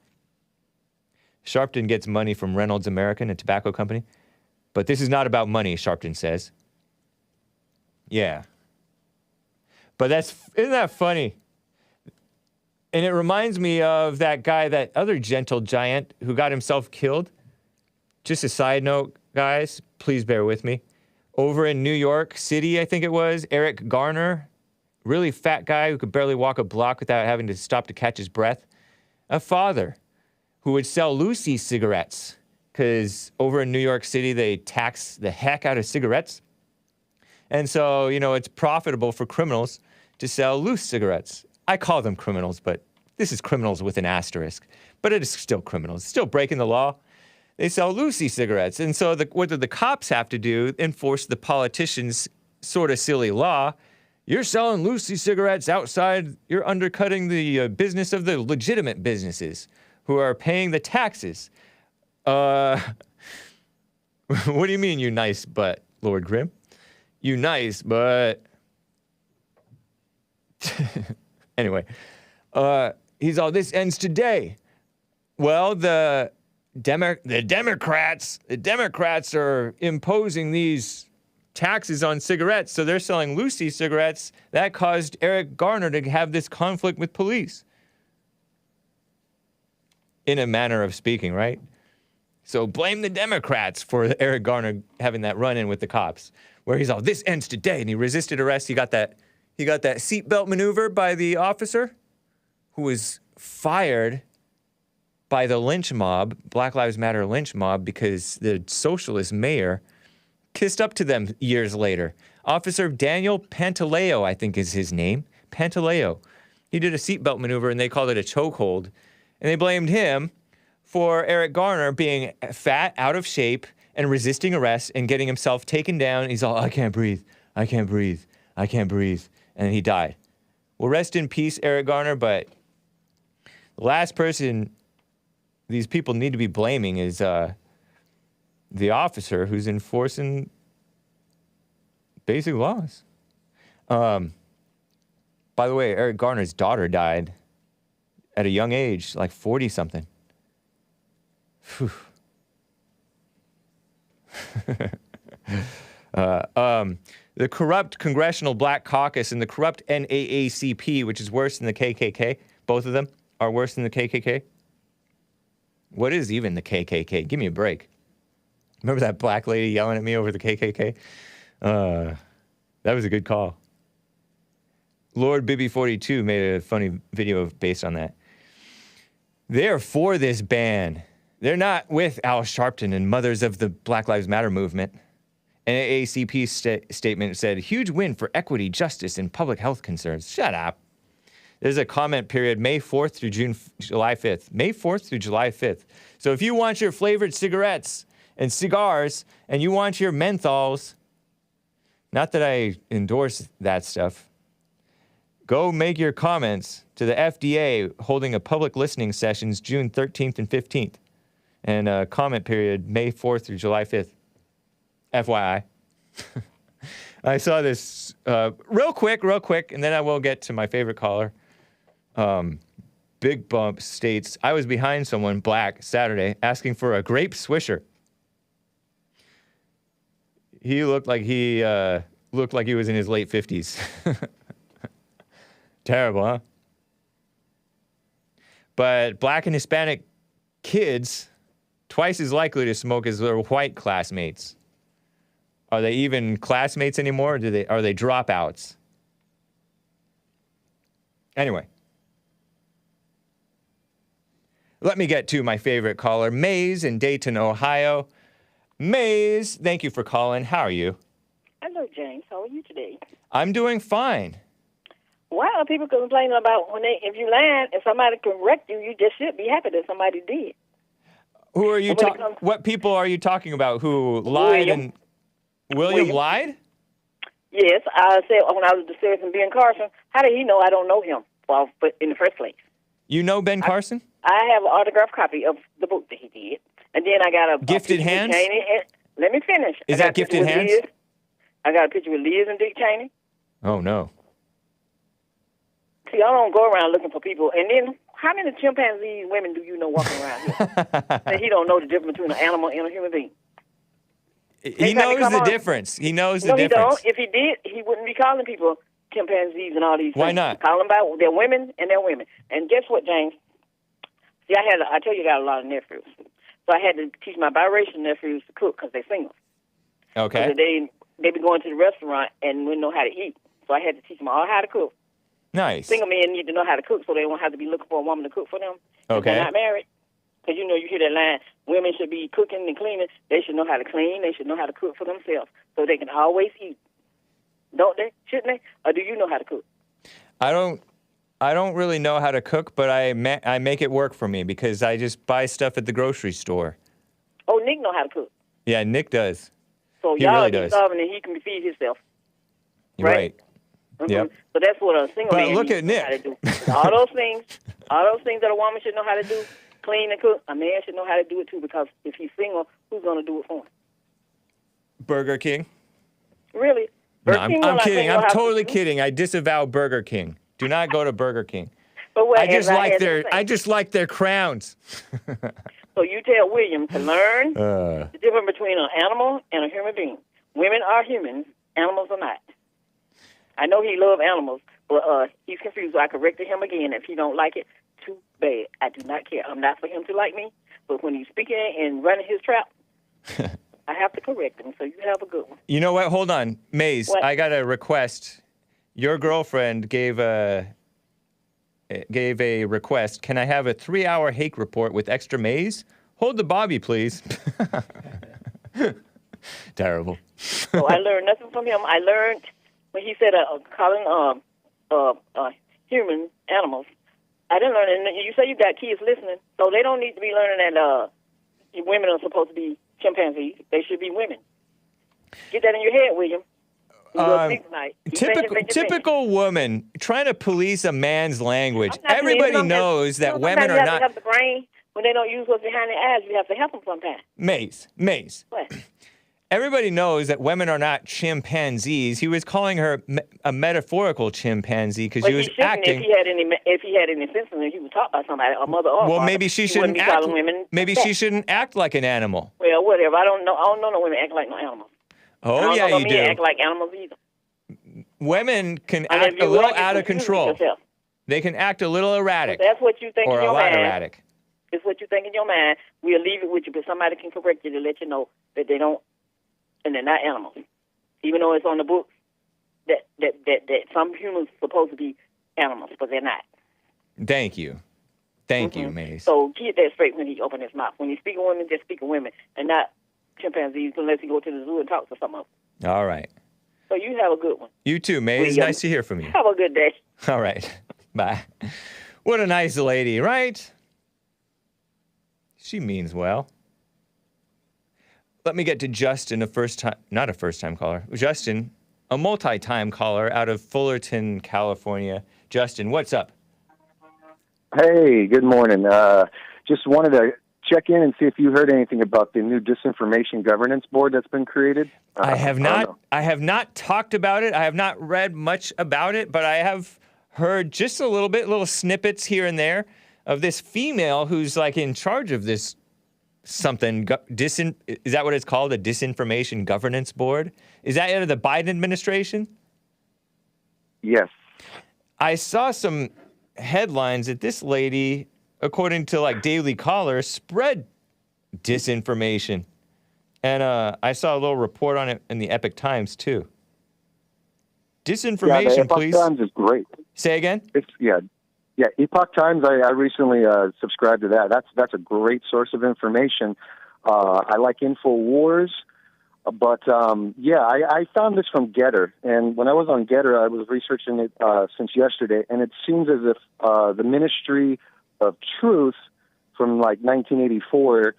Sharpton gets money from Reynolds American, a tobacco company. But this is not about money, Sharpton says. Yeah. But isn't that funny? And it reminds me of that guy, that other gentle giant who got himself killed. Just a side note, guys, please bear with me. Over in New York City, I think it was, Eric Garner, really fat guy who could barely walk a block without having to stop to catch his breath. A father who would sell Lucy cigarettes, because over in New York City, they tax the heck out of cigarettes. And so, you know, it's profitable for criminals to sell loose cigarettes. I call them criminals, but this is criminals with an asterisk. But it is still criminals, still breaking the law. They sell Lucy cigarettes. And so what do the cops have to do? Enforce the politicians' sort of silly law. You're selling Lucy cigarettes outside. You're undercutting the business of the legitimate businesses who are paying the taxes. What do you mean, you nice butt, Lord Grimm? You nice, but... Anyway, he's all, this ends today. Well, the Democrats are imposing these taxes on cigarettes, so they're selling Lucy cigarettes. That caused Eric Garner to have this conflict with police. In a manner of speaking, right? So blame the Democrats for Eric Garner having that run-in with the cops, where he's all, this ends today, and he resisted arrest. He got that seatbelt maneuver by the officer who was fired by the lynch mob, Black Lives Matter lynch mob, because the socialist mayor kissed up to them years later. Officer Daniel Pantaleo, I think is his name. Pantaleo. He did a seatbelt maneuver and they called it a chokehold. And they blamed him for Eric Garner being fat, out of shape, and resisting arrest and getting himself taken down. He's all, I can't breathe. I can't breathe. I can't breathe. And he died. Well, rest in peace, Eric Garner, but the last person these people need to be blaming is the officer who's enforcing basic laws. By the way, Eric Garner's daughter died at a young age, like 40-something. The corrupt Congressional Black Caucus and the corrupt NAACP, which is worse than the KKK, both of them are worse than the KKK. What is even the KKK? Give me a break. Remember that black lady yelling at me over the KKK? That was a good call. Lord Bibby42 made a funny video based on that. They're for this ban. They're not with Al Sharpton and Mothers of the Black Lives Matter movement. NAACP statement said, huge win for equity, justice, and public health concerns. Shut up. There's a comment period May 4th through July 5th. May 4th through July 5th. So if you want your flavored cigarettes and cigars and you want your menthols, not that I endorse that stuff, Go make your comments to the FDA holding a public listening sessions June 13th and 15th. And a comment period May 4th through July 5th. FYI. I saw this real quick, and then I will get to my favorite caller. Big Bump states, I was behind someone, black, Saturday, asking for a grape swisher. He looked like he was in his late 50s. Terrible, huh? But black and Hispanic kids, twice as likely to smoke as their white classmates. Are they even classmates anymore? Or are they dropouts? Anyway. Let me get to my favorite caller, Maze in Dayton, Ohio. Maze, thank you for calling. How are you? Hello, James. How are you today? I'm doing fine. Why are people complaining about if you land and somebody correct you, you just should be happy that somebody did. Who are you talking? What people are you talking about who lied and William lied? Yes, I said when I was discussing Ben Carson, how did he know I don't know him? Well, but in the first place. You know Ben Carson? I have an autographed copy of the book that he did. And then I got a Gifted Hands? Let me finish. Is that Gifted Hands? I got a picture with Liz and Dick Cheney. Oh, no. See, I don't go around looking for people. And then, how many chimpanzee women do you know walking around here? And he don't know the difference between an animal and a human being. He knows the difference. He knows the difference. No, he don't. If he did, he wouldn't be calling people chimpanzees and all these things. Why not? Call them about their women and their women. And guess what, James? See, I tell you, I got a lot of nephews. So I had to teach my biracial nephews to cook because they're single. Okay. They be going to the restaurant and wouldn't know how to eat. So I had to teach them all how to cook. Nice. Single men need to know how to cook so they won't have to be looking for a woman to cook for them. Okay. If they're not married. Because, you hear that line, women should be cooking and cleaning. They should know how to clean. They should know how to cook for themselves so they can always eat. Don't they? Shouldn't they? Or do you know how to cook? I don't really know how to cook, but I make it work for me because I just buy stuff at the grocery store. Oh, Nick know how to cook. Yeah, Nick does. So he y'all really be does. starving and he can feed himself. Right. Mm-hmm. Yep. So that's what a single man look needs at to know Nick. how to do. All those things that a woman should know how to do, clean and cook, a man should know how to do it too because if he's single, who's going to do it for him? Burger King? Really? No, Burger King I'm will kidding. not I'm tell you how to totally do? kidding. I disavow Burger King. Do not go to Burger King. But what, I just as like their crowns. So you tell William to learn the difference between an animal and a human being. Women are humans. Animals are not. I know he loves animals, but he's confused. So I corrected him again. If he don't like it, too bad. I do not care. I'm not for him to like me. But when he's speaking and running his trap, I have to correct him. So you have a good one. You know what? Hold on. Maze, What? I got a request. Your girlfriend gave a request. Can I have a 3-hour Hake report with extra Maze? Hold the Bobby, please. Terrible. So I learned nothing from him. I learned when he said calling human animals. I didn't learn it. You say you got kids listening, so they don't need to be learning that women are supposed to be chimpanzees. They should be women. Get that in your head, William. Typical woman trying to police a man's language. I'm not saying Everybody sometimes- knows that women sometimes are you have not. to help the brain when they don't use what's behind their eyes. You have to help them sometimes. Maze. What? Everybody knows that women are not chimpanzees. He was calling her a metaphorical chimpanzee because But she was he shouldn't acting. If he had any sense in it, he would talk about somebody, a mother or a Well, father. maybe she He shouldn't wouldn't be act. calling women Maybe that. she shouldn't act like an animal. Well, whatever. I don't know no women act like no animals. I Oh don't yeah, know you men do. act like animals either. Women can Unless act a you little like it, out of confuse control. yourself. They can act a little erratic That's what you think or in a your lot mind. erratic. It's what you think in your mind. We'll leave it with you, but somebody can correct you to let you know that they don't, and they're not animals. Even though it's on the book that some humans are supposed to be animals, but they're not. Thank you. Thank you, Maze. So get that straight when he opens his mouth. When he's speaking women, just speak of women, and not chimpanzees unless you go to the zoo and talk to some of them. All right. So you have a good one. You too, Maze. William. Nice to hear from you. Have a good day. All right. Bye. What a nice lady, right? She means well. Let me get to Justin, not a first-time caller. Justin a multi-time caller out of Fullerton, California. Justin, what's up? Hey, good morning. Just wanted to check in and see if you heard anything about the new disinformation governance board that's been created. I have not talked about it. I have not read much about it, but I have heard just a little snippets here and there of this female who's like in charge of this something. Is that what it's called? A disinformation governance board? Is that out of the Biden administration? Yes. I saw some headlines that this lady, according to like Daily Caller, spread disinformation. And I saw a little report on it in the Epic Times too. Disinformation, the Epoch please. Times is great. Say again? Yeah, Epoch Times. I recently subscribed to that. That's a great source of information. I like InfoWars, but I found this from Getter, and when I was on Getter, I was researching it since yesterday, and it seems as if the Ministry of Truth from like 1984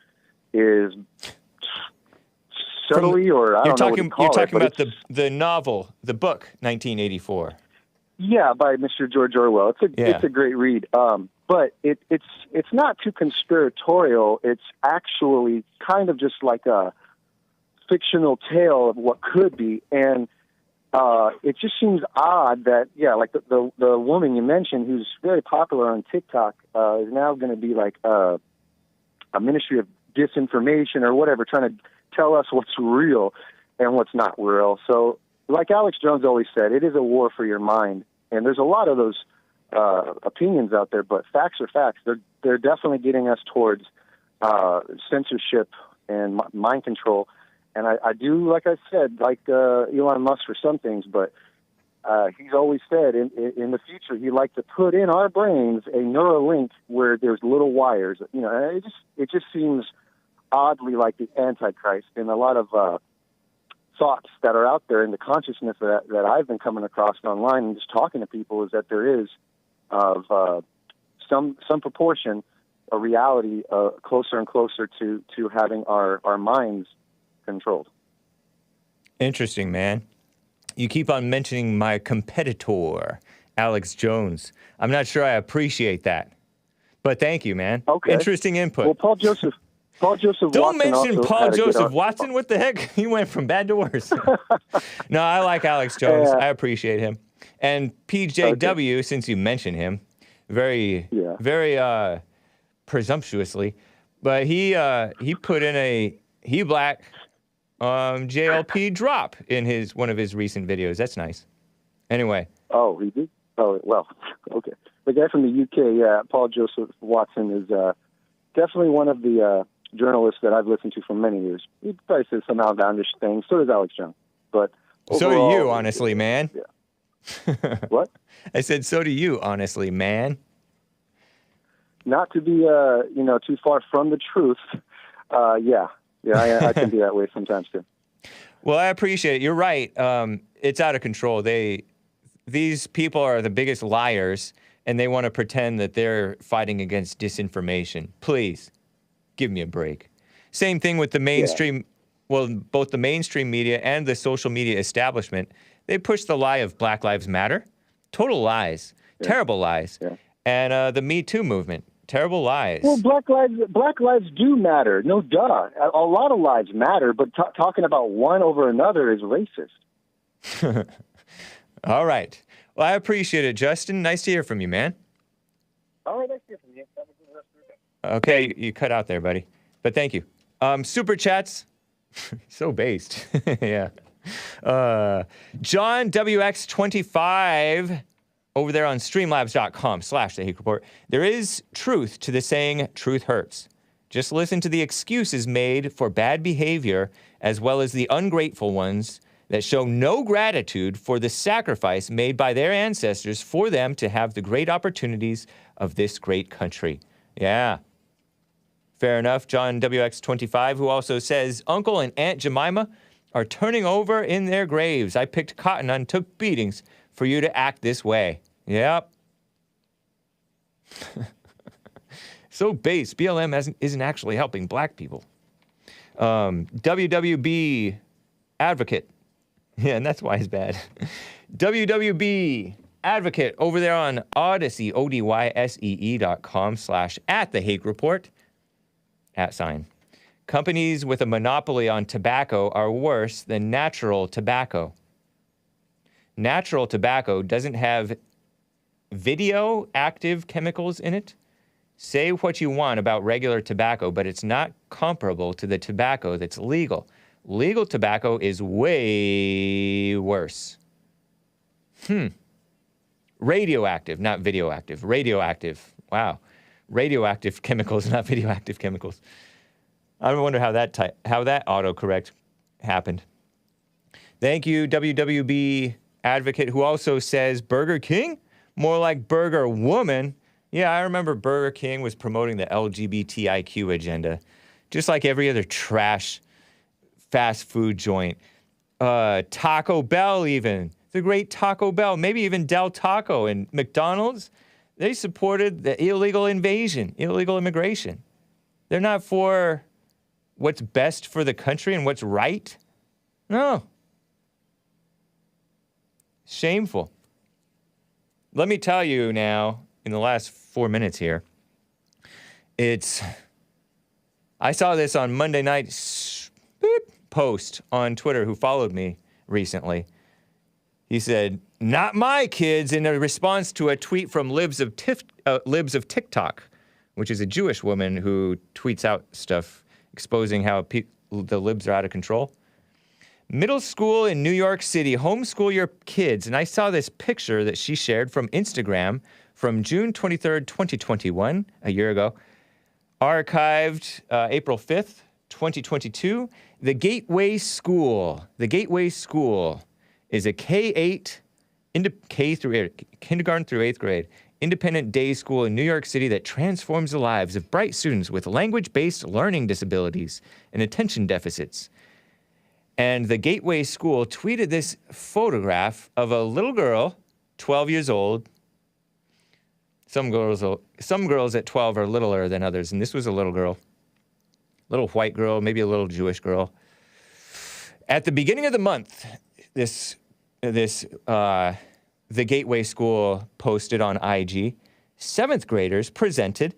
is subtly, or I don't know what to call it. You're talking about the novel, the book, 1984. Yeah, by Mr. George Orwell. It's a great read. But it's not too conspiratorial. It's actually kind of just like a fictional tale of what could be, and it just seems odd that like the woman you mentioned, who's very popular on TikTok, is now going to be like a ministry of disinformation or whatever, trying to tell us what's real and what's not real. So, like Alex Jones always said, it is a war for your mind. And there's a lot of those opinions out there, but facts are facts. They're definitely getting us towards censorship and mind control. And I do, like I said, like Elon Musk for some things, but he's always said in the future he'd like to put in our brains a neural link where there's little wires. You know, it just seems oddly like the Antichrist, and a lot of thoughts that are out there in the consciousness that I've been coming across online and just talking to people is that there is of some proportion a reality closer and closer to having our minds controlled. Interesting, man. You keep on mentioning my competitor, Alex Jones. I'm not sure I appreciate that, but thank you, man. Okay. Interesting input. Well, Paul Joseph Don't Watson mention Paul Joseph Watson. What the heck? He went from bad to worse. No, I like Alex Jones. I appreciate him. And PJW, since you mentioned him, very presumptuously, but he put in a He Black JLP drop in one of his recent videos. That's nice. Anyway. Oh, he did? Oh, well, okay. The guy from the UK, Paul Joseph Watson, is definitely one of the journalists that I've listened to for many years. He probably says some outlandish things. So does Alex Jones. But so do you, honestly, man. Yeah. What? I said, so do you, honestly, man. Not to be, too far from the truth. I can be that way sometimes too. Well, I appreciate it. You're right. It's out of control. These people are the biggest liars, and they want to pretend that they're fighting against disinformation. Please, give me a break. Same thing with the mainstream, both the mainstream media and the social media establishment. They push the lie of Black Lives Matter. Total lies. Terrible lies. Yeah. And the Me Too movement. Terrible lies. Well, Black lives do matter. No duh. A lot of lives matter, but talking about one over another is racist. All right. Well, I appreciate it, Justin. Nice to hear from you, man. All right, nice to hear from you. Have a good rest of your day. Okay, you cut out there, buddy. But thank you. Super chats. So based. Yeah. John WX25 over there on streamlabs.com/The Hake Report. There is truth to the saying, truth hurts. Just listen to the excuses made for bad behavior as well as the ungrateful ones that show no gratitude for the sacrifice made by their ancestors for them to have the great opportunities of this great country. Yeah. Fair enough. John WX25, who also says, Uncle and Aunt Jemima are turning over in their graves. I picked cotton and took beatings for you to act this way. Yep. So base. BLM isn't actually helping black people. WWB advocate. Yeah, and that's why it's bad. WWB advocate over there on Odyssey, odyssee.com/@the-Hake-Report, @. Companies with a monopoly on tobacco are worse than natural tobacco. Natural tobacco doesn't have video active chemicals in it. Say what you want about regular tobacco, but it's not comparable to the tobacco that's legal. Legal tobacco is way worse. Radioactive, not videoactive. Radioactive. Wow. Radioactive chemicals, not videoactive chemicals. I wonder how that autocorrect happened. Thank you, WWB advocate, who also says Burger King? More like Burger Woman. Yeah, I remember Burger King was promoting the LGBTIQ agenda, just like every other trash fast food joint. Taco Bell even. The great Taco Bell, maybe even Del Taco and McDonald's. They supported the illegal invasion, illegal immigration. They're not for what's best for the country and what's right. No. Shameful. Let me tell you now, in the last 4 minutes here, I saw this on Monday night's post on Twitter, who followed me recently. He said, "Not my kids," in a response to a tweet from Libs of TikTok, which is a Jewish woman who tweets out stuff exposing how the libs are out of control. Middle school in New York City, homeschool your kids. And I saw this picture that she shared from Instagram from June 23rd, 2021, a year ago, archived April 5th, 2022. The Gateway School. The Gateway School is a K-8, kindergarten through 8th grade, independent day school in New York City that transforms the lives of bright students with language-based learning disabilities and attention deficits. And the Gateway School tweeted this photograph of a little girl, 12 years old. Some girls at 12 are littler than others, and this was a little girl. Little white girl, maybe a little Jewish girl. At the beginning of the month, the Gateway School posted on IG, 7th graders presented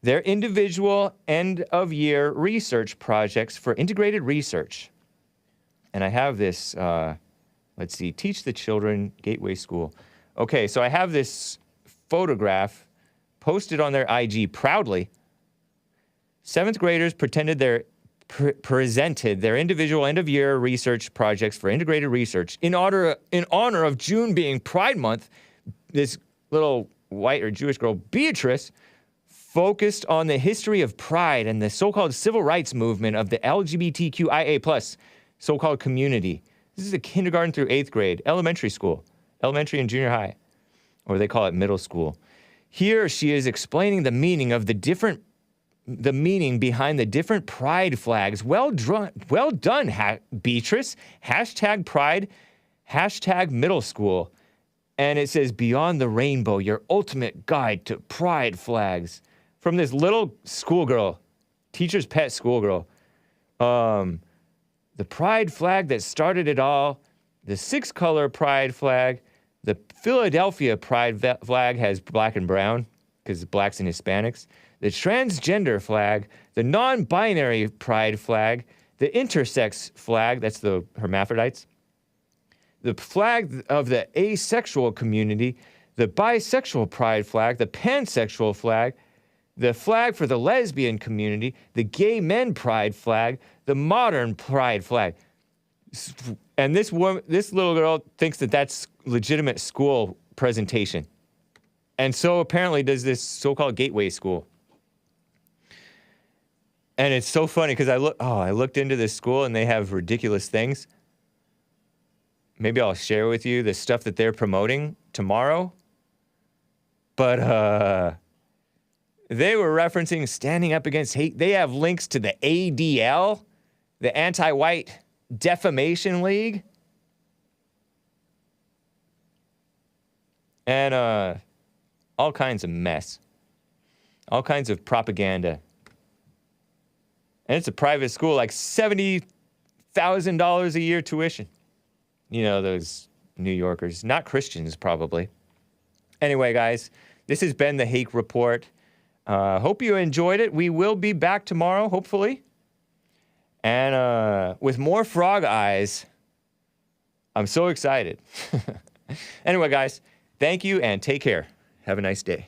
their individual end-of-year research projects for integrated research. And I have this, let's see, Teach the Children, Gateway School. Okay, so I have this photograph posted on their IG proudly. 7th graders presented their individual end-of-year research projects for integrated research. In honor of June being Pride Month, this little white or Jewish girl, Beatrice, focused on the history of pride and the so-called civil rights movement of the LGBTQIA+ so-called community. This is a kindergarten through 8th grade, elementary school, elementary and junior high, or they call it middle school. Here she is explaining the meaning behind the different pride flags. Well done, Beatrice. Hashtag pride, hashtag middle school. And it says, Beyond the Rainbow, your ultimate guide to pride flags. From this little schoolgirl, teacher's pet schoolgirl. The pride flag that started it all, the 6-color pride flag, the Philadelphia pride flag has black and brown, because blacks and Hispanics. The transgender flag, the non-binary pride flag, the intersex flag, that's the hermaphrodites, the flag of the asexual community, the bisexual pride flag, the pansexual flag, the flag for the lesbian community, the gay men pride flag, the modern pride flag. And this little girl thinks that that's legitimate school presentation. And so apparently does this so-called Gateway School. And it's so funny because I looked into this school and they have ridiculous things. Maybe I'll share with you the stuff that they're promoting tomorrow. But they were referencing standing up against hate. They have links to the ADL, the Anti-White Defamation League. And all kinds of mess. All kinds of propaganda. And it's a private school, like $70,000 a year tuition. those New Yorkers, not Christians probably. Anyway, guys, this has been the Hake Report. Hope you enjoyed it. We will be back tomorrow, hopefully. And with more frog eyes. I'm so excited. Anyway, guys, thank you and take care. Have a nice day.